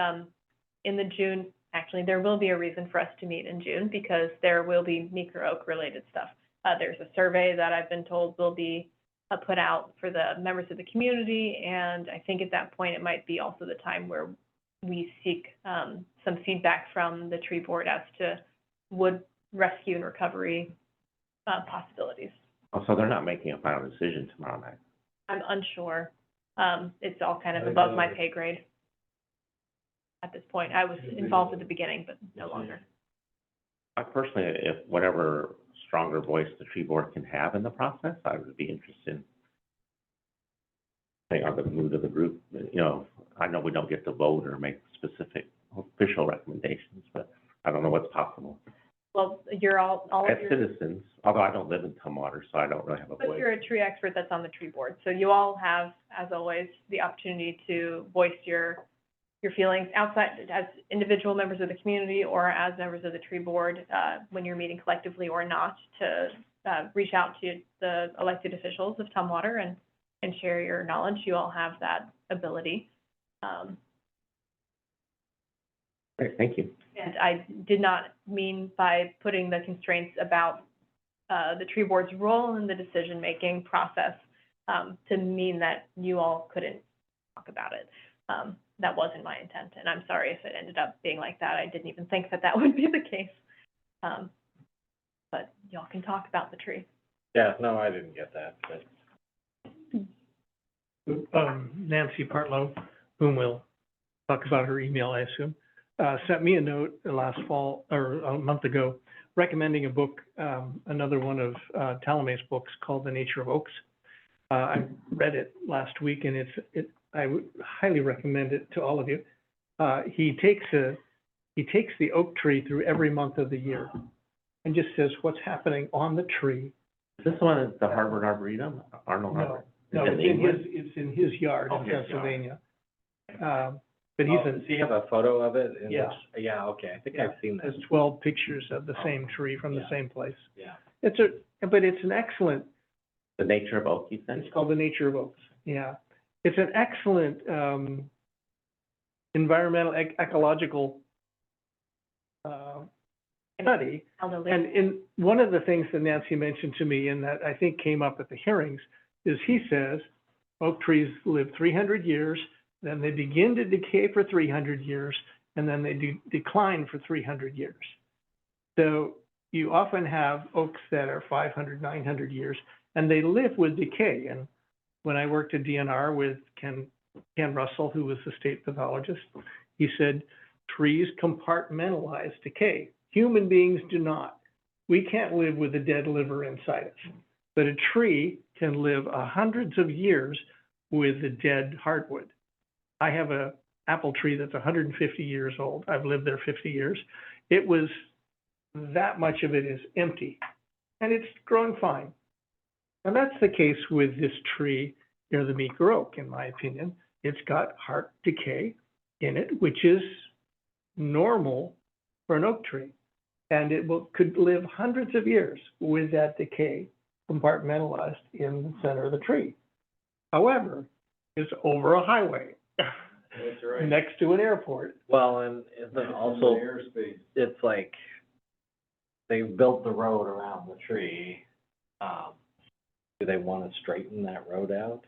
in the June, actually, there will be a reason for us to meet in June because there will be Meeker Oak related stuff. There's a survey that I've been told will be put out for the members of the community, and I think at that point it might be also the time where we seek some feedback from the tree board as to wood rescue and recovery possibilities. Oh, so they're not making a final decision tomorrow night? I'm unsure. It's all kind of above my pay grade at this point. I was involved at the beginning, but no longer. I personally, if whatever stronger voice the tree board can have in the process, I would be interested in saying on the mood of the group. You know, I know we don't get to vote or make specific official recommendations, but I don't know what's possible. Well, you're all As of your, citizens, although I don't live in Tumwater, so I don't really have a but voice. you're a tree expert that's on the tree board. So you all have, as always, the opportunity to voice your feelings outside as individual members of the community or as members of the tree board, when you're meeting collectively or not, to reach out to the elected officials of Tumwater and share your knowledge. You all have that ability. Great, thank you. And I did not mean by putting the constraints about the tree board's role in the decision-making process to mean that you all couldn't talk about it. That wasn't my intent, and I'm sorry if it ended up being like that. I didn't even think that that would be the case. But y'all can talk about the tree. Yeah, no, I didn't get that, but Nancy Partlow, whom we'll talk about her email, I assume, sent me a note last fall, or a month ago, recommending a book, another one of Talamay's books called The Nature of Oaks. I read it last week, and I would highly recommend it to all of you. He takes the oak tree through every month of the year and just says what's happening on the tree. Is this the one at the Harvard Arboretum, Arnold No, Harvard? no, Is it in England? it's in his yard Oh, in his yard. Pennsylvania. But he's does he have a photo of it? in Yeah. which- Yeah, okay, I think Yeah. I've seen that. There's 12 pictures of the same tree from the Yeah. same place. Yeah. But it's an excellent, The Nature of Oak, you said? it's called The Nature of Oaks, yeah. It's an excellent, environmental, ecological, study. And in, one of the things that Nancy mentioned to me, and that I think came up at the hearings, is he says, oak trees live 300 years, then they begin to decay for 300 years, and then they decline for 300 years. So you often have oaks that are 500, 900 years, and they live with decay. And when I worked at DNR with Ken Russell, who was the state pathologist, he said, trees compartmentalize decay. Human beings do not. We can't live with a dead liver inside us, but a tree can live hundreds of years with a dead hardwood. I have an apple tree that's 150 years old. I've lived there 50 years. It was, that much of it is empty, and it's growing fine. And that's the case with this tree near the Meeker Oak, in my opinion. It's got heart decay in it, which is normal for an oak tree. And it could live hundreds of years with that decay compartmentalized in the center of the tree. However, it's over a highway. That's right. Next to an airport. Well, and then also, Airspace. it's like, they built the road around the tree. Do they want to straighten that road out?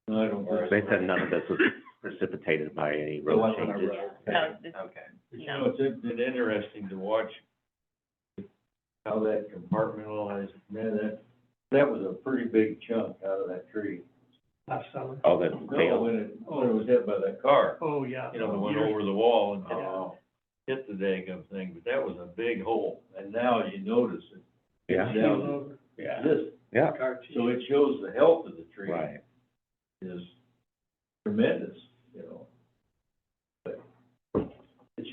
No, I don't think. They said none of this was precipitated by any It road wasn't a changes. road. No, it's- Okay. But you know, it's been interesting to watch how that compartmentalized, man, that was a pretty big chunk out of that tree. Last summer. Oh, the No, tail. when it was hit by that car, Oh, yeah. you know, that went over the wall and Yeah. hit the daggum thing, but that was a big hole. And now you notice it. Yeah, Down yeah, this, yeah, so it shows the health of the tree right. is tremendous, you know. But it's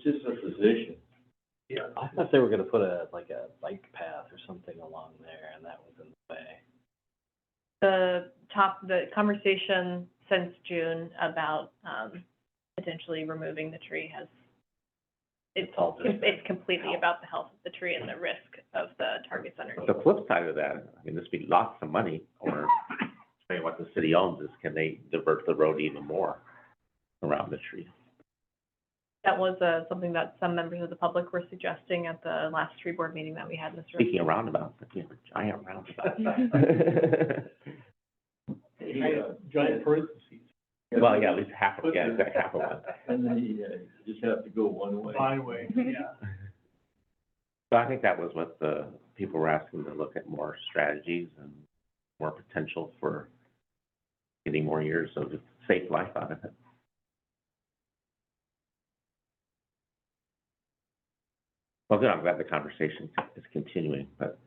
just a position. Yeah. I thought they were gonna put a bike path or something along there, and that was in the way. The conversation since June about, potentially removing the tree it's completely about the health of the tree and the risk of the targets underneath. The flip side of that, I mean, this would be lots of money, or, I mean, what the city owns is, can they divert the road even more around the tree? That was, something that some members of the public were suggesting at the last tree board meeting that we had, Mr. Speaking of roundabouts, we have a giant roundabout. Giant parentheses. Well, yeah, at least half of, yeah, exactly half of one. And then you just have to go one way. Byway, yeah. So I think that was what the people were asking, to look at more strategies and more potential for getting more years of safe life out of it. Well, good, I'm glad the conversation is continuing, but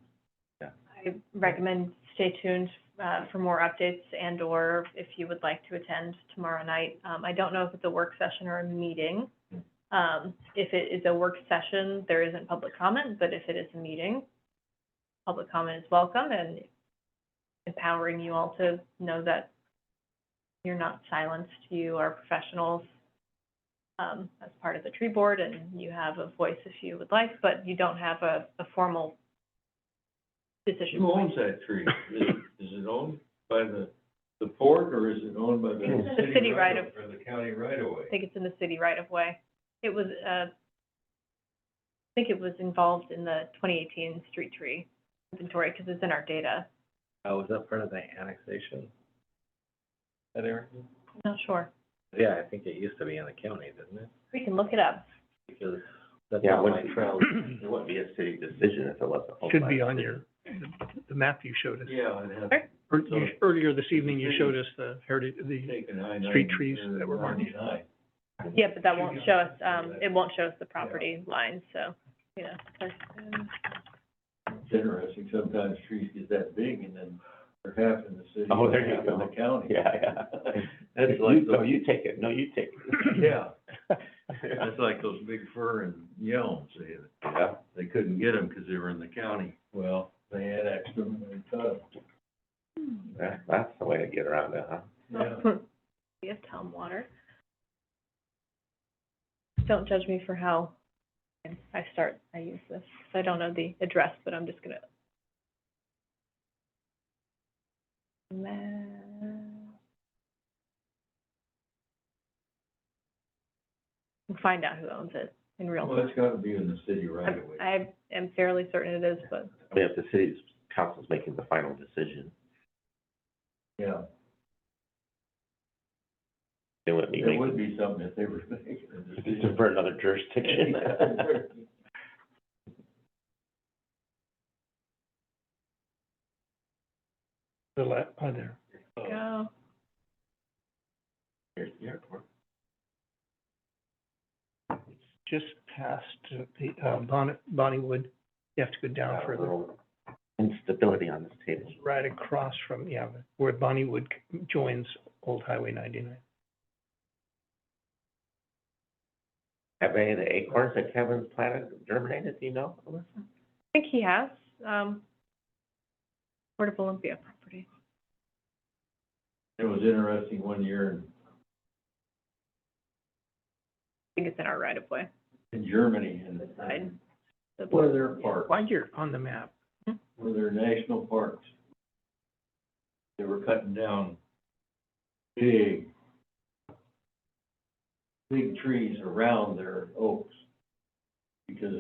I recommend stay tuned, for more updates and/or if you would like to attend tomorrow night. I don't know if it's a work session or a meeting. If it is a work session, there isn't public comment, but if it is a meeting, public comment is welcome, and empowering you all to know that you're not silenced, you are professionals, as part of the tree board, and you have a voice if you would like, but you don't have a formal decision. Who owns that tree? Is it owned by the port, or is it owned by the It's in the city right of- or the county right of way? I think it's in the city right of way. It was, I think it was involved in the 2018 street tree inventory, because it's in our data. Was that part of the annexation? That area? Not sure. Yeah, I think it used to be in the county, didn't it? We can look it up. Because that's yeah, how it my trail. wouldn't be a city decision if it wasn't. owned Should by be the on city. your, the map you showed us. Yeah, I'd have Okay. Earlier this evening, you showed us the heritage, the, taken I-9. Street trees that were marked. 99. Yeah, but that won't show us, it won't show us the property lines, so, yeah. It's interesting, sometimes trees get that big and then they're half in the city. Oh, there and you half in go. the county. Yeah. That's like, No, you take it, no, you take it. yeah, that's like those big fir and elms, Yeah. they couldn't get them because they were in the county. Well, they annexed them and they cut them. That's the way to get around it, huh? Yeah. We have town water. Don't judge me for how I use this, 'cause I don't know the address, but I'm just gonna. We'll find out who owns it in real Well, time. it's gotta be in the city right away. I am fairly certain it is, but I mean, if the city's council's making the final decision, Yeah, they wouldn't be it making, would be something if they were making a it's decision. for another jurisdiction. there. go. Here's the airport. Just past the, Bonniewood. You have to go down A further. little instability on this table. It's right across from, yeah, where Bonniewood joins Old Highway 99. Have any of the acorns that Kevin's planted germinated, do you know, Alyssa? I think he has, Port of Olympia property. It was interesting one year I think it's in our right of way. in Germany, and Side. one of their parks, While you're on the map, one of their national parks, they were cutting down big trees around their oaks, because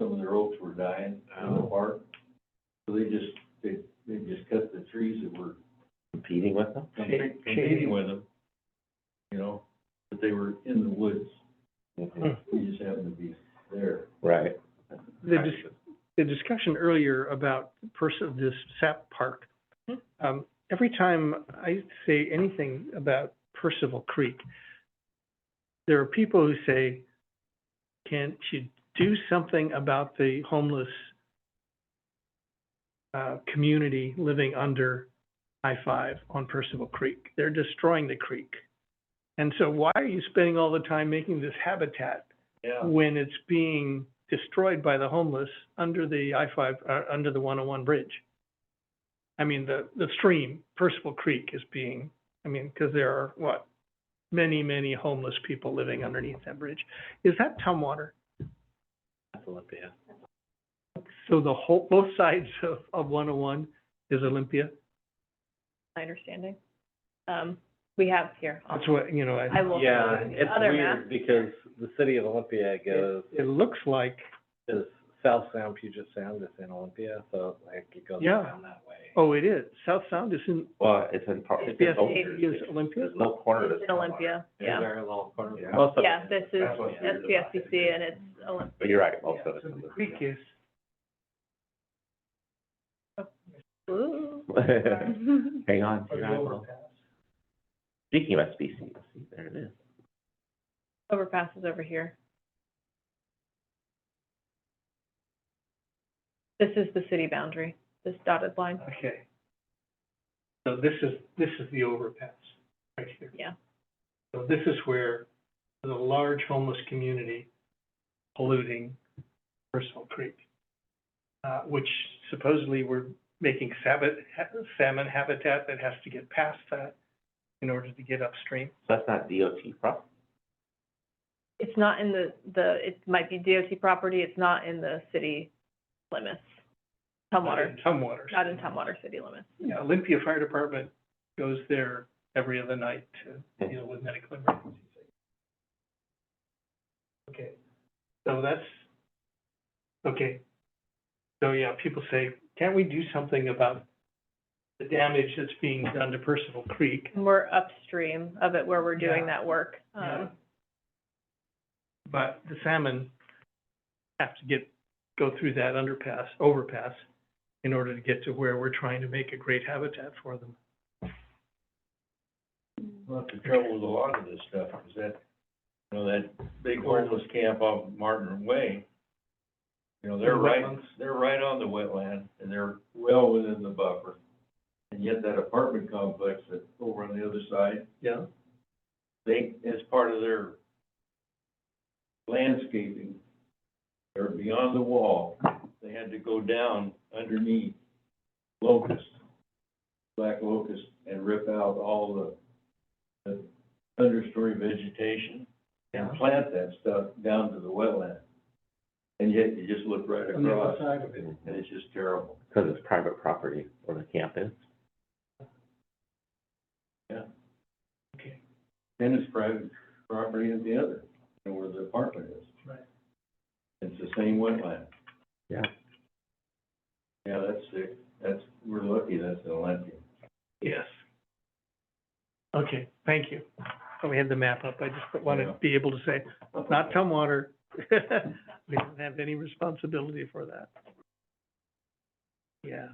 some of their oaks were dying in the park. So they just cut the trees that were Competing with them? competing with them, you know, but they were in the woods. Mhm. We just happened to be there. Right. the discussion earlier about this SAP park, every time I say anything about Percival Creek, there are people who say, can't you do something about the homeless community living under I-5 on Percival Creek? They're destroying the creek. And so why are you spending all the time making this habitat Yeah. when it's being destroyed by the homeless under the I-5, under the 101 bridge? I mean, the stream, Percival Creek, is being I mean, because there are, many, many homeless people living underneath that bridge. Is that Tumwater? That's Olympia. So the whole, both sides of 101 is Olympia? My understanding. We have here. That's what, you know, I will show Yeah, you the it's other map. weird because the city of Olympia goes, it looks like, is South Sound, Puget Sound is in Olympia, so like it goes Yeah. down that way. oh, it is. South Sound is in, Well, it's in, it's in both It's jurisdictions. Olympia? There's no corner It's that's in Olympia, Is yeah. there a little corner? Yeah. Most of Yeah, it this is That's what's weird about it. SPSCC and it's Olympia. But you're right, most of it's So in the the. creek is, Ooh. Hang on. or the overpass. Speaking of SBC, see, there it is. Overpass is over here. This is the city boundary, this dotted line. Okay. So this is the overpass, right here. Yeah. So this is where there's a large homeless community polluting Personal Creek, which supposedly we're making salmon habitat that has to get past that in order to get upstream. So that's not DOT property. It's not in it might be DOT property, it's not in the city limits. Tumwater, Tumwater. not in Tumwater city limits. Yeah, Olympia Fire Department goes there every other night to deal with medical emergencies. Okay, so that's, okay. So, yeah, people say, can't we do something about the damage that's being done to Percival Creek? And we're upstream of it where we're doing Yeah. that work. Yeah. But the salmon have to go through that overpass, in order to get to where we're trying to make a great habitat for them. Well, the trouble with a lot of this stuff is that, you know, that big homeless camp off Martin Way, you know, they're right on the wetland, and they're well within the buffer. And yet that apartment complex that's over on the other side, Yeah. they, as part of their landscaping, they're beyond the wall, they had to go down underneath locust, black locust, and rip out all the understory vegetation and plant that stuff down to the wetland. And yet you just look right On the other across, side of it. and it's just terrible. Because it's private property where the camp is. Yeah. Okay. And it's private property at the other, and where the apartment is. Right. It's the same wetland. Yeah. Yeah, that's sick. We're lucky that's in Olympia. Yes. Okay, thank you. So we had the map up. I just wanted to be able to say, not Tumwater. We don't have any responsibility for that. Yeah.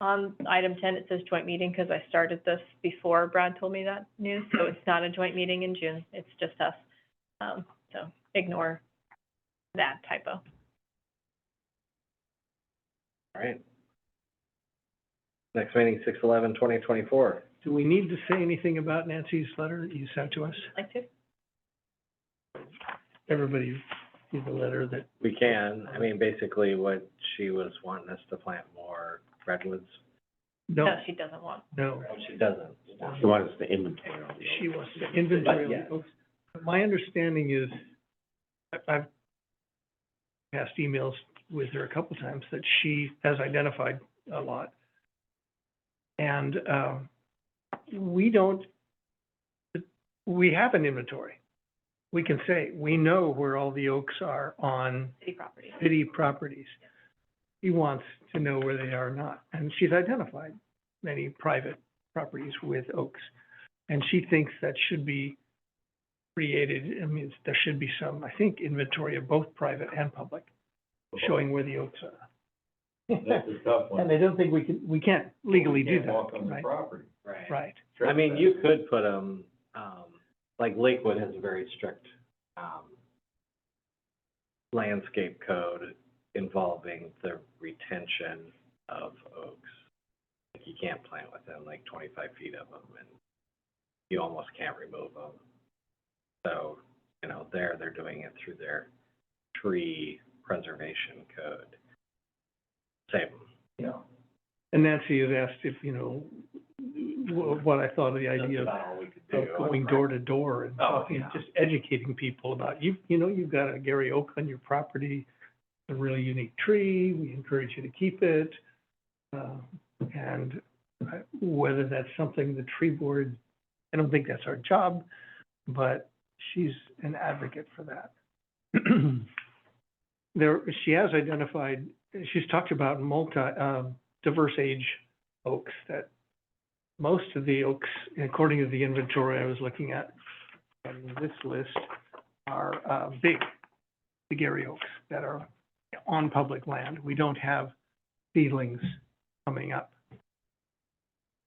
On item 10, it says joint meeting because I started this before Brad told me that news, so it's not a joint meeting in June, it's just us. So ignore that typo. All right. Next meeting, 6/11/2024. Do we need to say anything about Nancy's letter that you sent to us? Like to? Everybody see the letter that, We can, I mean, basically what she was wanting us to plant more redwoods. no, No, she doesn't want. no. She doesn't. She wants the inventory on the She wants to inventory. But, yes. My understanding is, I've passed emails with her a couple times, that she has identified a lot. And, we have an inventory. We can say, we know where all the oaks are on City property. city properties. She wants to know where they are not, and she's identified many private properties with oaks. And she thinks that should be created, I mean, there should be some, I think, inventory of both private and public, showing where the oaks are. That's a tough one. And they don't think we can't legally do You can't walk that, on the right? property. Right. I mean, you could put them, like Lakewood has a very strict, landscape code involving the retention of oaks. Like, you can't plant within like 25 feet of them, and you almost can't remove them. So, you know, they're doing it through their tree preservation code. Same. Yeah. And Nancy had asked if, you know, what I thought of the idea of That's about all we could of do. going door to door and Oh, talking, yeah. just educating people about, you've got a Gary oak on your property, a really unique tree, we encourage you to keep it. And whether that's something the tree board, I don't think that's our job, but she's an advocate for that. She has identified, she's talked about diverse age oaks, that most of the oaks, according to the inventory I was looking at on this list, are big, the Gary oaks that are on public land. We don't have seedlings coming up.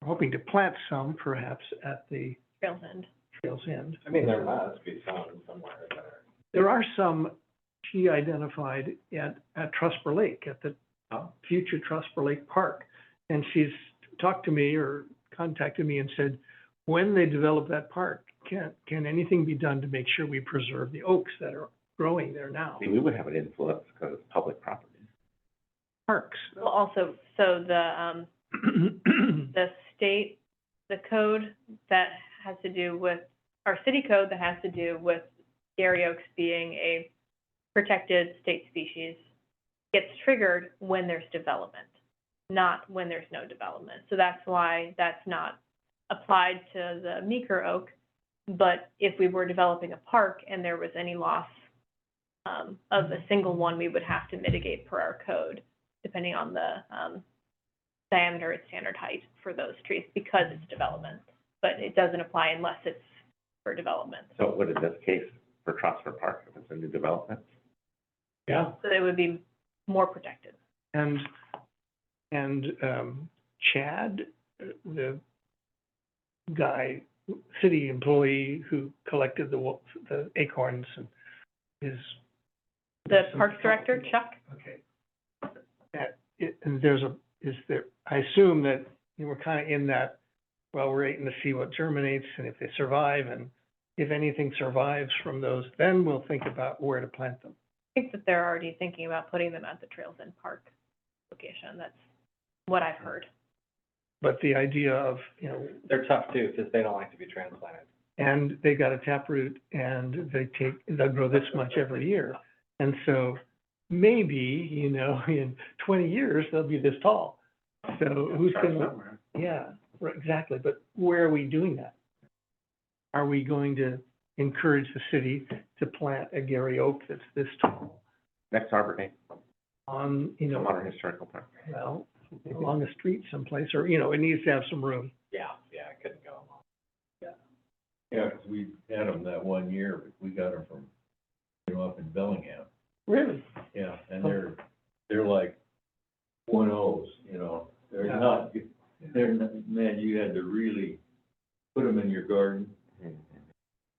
We're hoping to plant some perhaps at the Trail's End. trail's end. I mean, there must be some somewhere there. There are some she identified at Trusper Lake, at the Oh. future Trusper Lake Park. And she's talked to me or contacted me and said, when they develop that park, can anything be done to make sure we preserve the oaks that are growing there now? See, we would have an influence because it's public property. Parks. Well, also, so the state, the code that has to do with, our city code that has to do with Gary oaks being a protected state species gets triggered when there's development, not when there's no development. So that's why that's not applied to the Meeker oak. But if we were developing a park and there was any loss of a single one, we would have to mitigate per our code, depending on the diameter and standard height for those trees, because it's development. But it doesn't apply unless it's for development. So would in this case for Trustford Park, if it's a new development? Yeah. So it would be more protected. And Chad, the guy, city employee who collected the acorns and is. The Parks Director, Chuck? Okay. And I assume that we're kind of in that, well, we're waiting to see what germinates and if they survive, and if anything survives from those, then we'll think about where to plant them. I think that they're already thinking about putting them at the Trails End Park location. That's what I've heard. But the idea of, They're tough too, because they don't like to be transplanted. and they got a taproot and they'll grow this much every year. And so maybe, in 20 years, they'll be this tall. So who's Start gonna, somewhere. yeah, right, exactly. But where are we doing that? Are we going to encourage the city to plant a Gary oak that's this tall Next Arbor Day, on, Modern Historical Park. well, along a street someplace, or, it needs to have some room. Yeah, I couldn't go along. Yeah, 'cause we had them that one year, but we got them from, up in Bellingham. Really? Yeah, and they're like 1.0s, they're Yeah. not, man, you had to really put them in your garden. Mhm.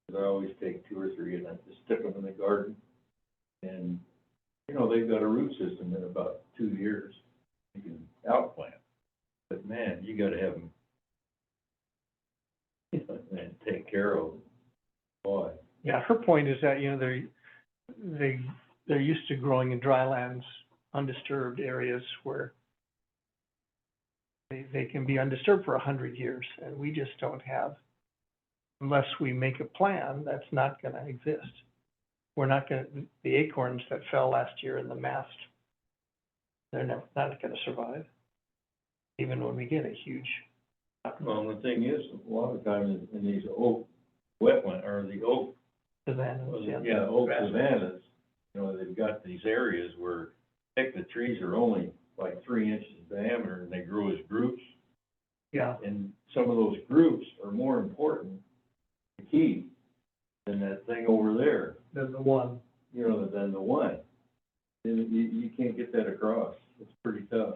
'Cause I always take 2 or 3 and I just stick them in the garden. And, they've got a root system in about 2 years. You can outplant. But man, you gotta have them, and take care of them. Boy, Yeah, her point is that, they're used to growing in drylands, undisturbed areas where they can be undisturbed for 100 years, and we just don't have, unless we make a plan, that's not gonna exist. We're not gonna, the acorns that fell last year in the mast, they're not gonna survive, even when we get a huge. well, the thing is, a lot of times in these oak wetland, or the oak, Savannas, yeah, oak savannas, they've got these areas where, heck, the trees are only like 3 inches diameter and they grow as groups. Yeah, And some of those groups are more important to keep than that thing over there, then the one. than the one. And you can't get that across. It's pretty tough.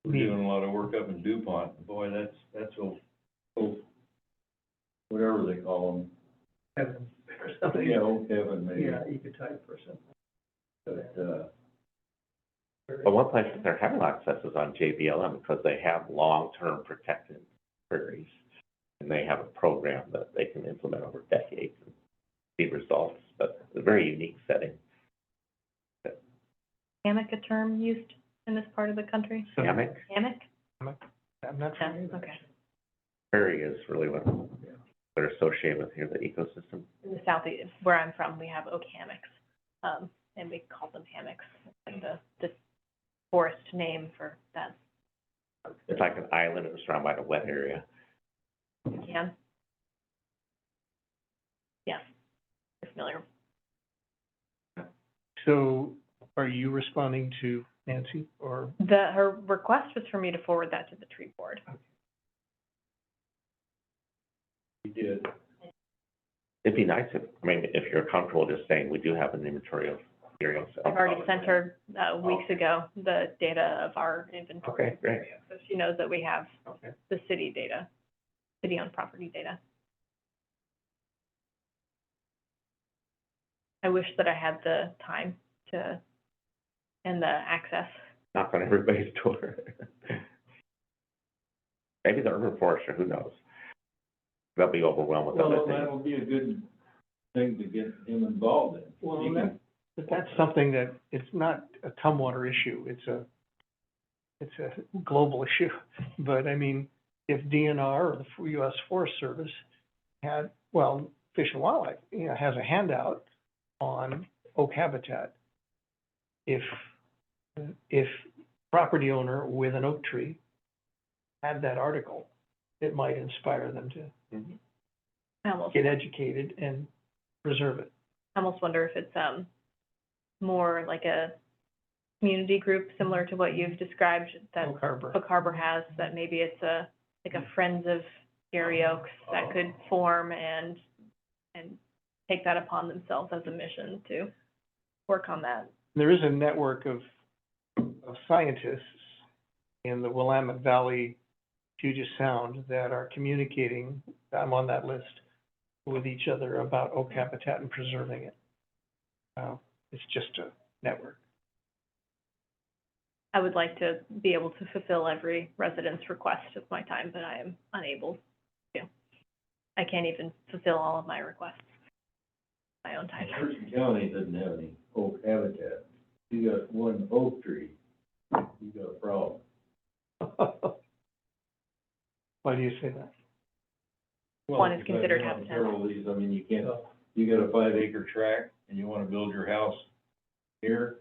We're doing a lot of work up in DuPont. Boy, that's oak, whatever they call them. Heaven, or something. Yeah, oak heaven maybe. Yeah, ecotype or something. But, But one place that they're having access is on JBLM because they have long-term protected prairies. And they have a program that they can implement over decades and see results, but it's a very unique setting. Hammock, a term used in this part of the country? So- Hammock, Hammock? I'm not Yeah, familiar. okay. Prairie is really what they're associated with here, the ecosystem. In the southeast, where I'm from, we have oak hammocks, and we call them hammocks, like the forest name for that. It's like an island and it's surrounded by a wet area. Yeah. Yeah, you're familiar. So are you responding to Nancy or? Her request was for me to forward that to the tree board. You did. It'd be nice if you're comfortable just saying, we do have an inventory of materials. I've already sent her, weeks ago, the data of our inventory. Okay, great. So she knows that we have Okay. the city data, city-owned property data. I wish that I had the time to, and the access. Knock on everybody's door. Maybe the urban forester, who knows? They'll be overwhelmed with other Well, things. that'll be a good thing to get him involved in. Well, He can- But that's something that, it's not a Tumwater issue, it's a global issue. But I mean, if DNR or the US Forest Service had, well, Fish and Wildlife, has a handout on oak habitat. If property owner with an oak tree had that article, it might inspire them to I almost get educated and preserve it. I almost wonder if it's more like a community group similar to what you've described that Oak Harbor. Hook Harbor has, that maybe it's like a Friends of Gary Oaks that could form and take that upon themselves as a mission to work on that. There is a network of scientists in the Willamette Valley, Puget Sound that are communicating, I'm on that list, with each other about oak habitat and preserving it. It's just a network. I would like to be able to fulfill every resident's request of my time, but I am unable to. I can't even fulfill all of my requests my own time. Mercer County doesn't have any oak habitat. You got one oak tree, you got a problem. Why do you say that? One is Well, considered you know, habitat. several of these, I mean, you can't, you got a 5-acre tract and you wanna build your house here,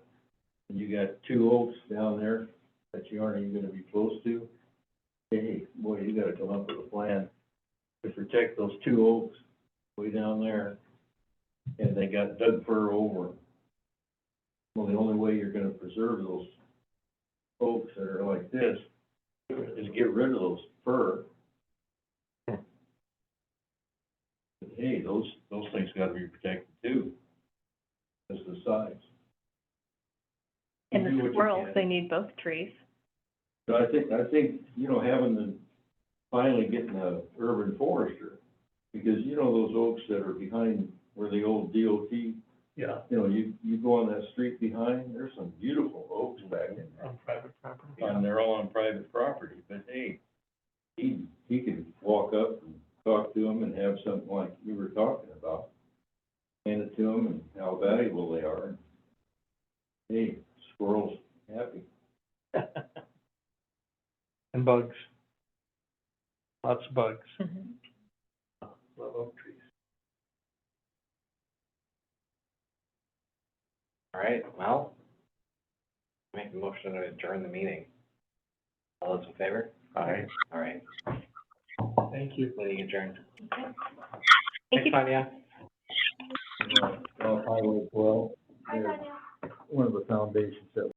and you got 2 oaks down there that you aren't even gonna be close to. Hey, boy, you gotta come up with a plan to protect those 2 oaks way down there, and they got Doug fir over 'em. Well, the only way you're gonna preserve those oaks that are like this is get rid of those fir. But hey, those things gotta be protected too, because of the size. And You do the what you squirrels, can. they need both trees. But I think, having finally getting a urban forester, because those oaks that are behind where the old DOT, Yeah. you go on that street behind, there's some beautiful oaks back in there. On private property. And they're all on private property, but hey, he could walk up and talk to them and have something like we were talking about. Hand it to them and how valuable they are. And hey, squirrels happy. And bugs. Lots of bugs. Mm-hmm. Love oak trees. All right, well, make a motion to adjourn the meeting. All those in favor? Aye. All right, Thank you. meeting adjourned. Thank Thanks, you. Tanya. Highway 12, one of the foundations that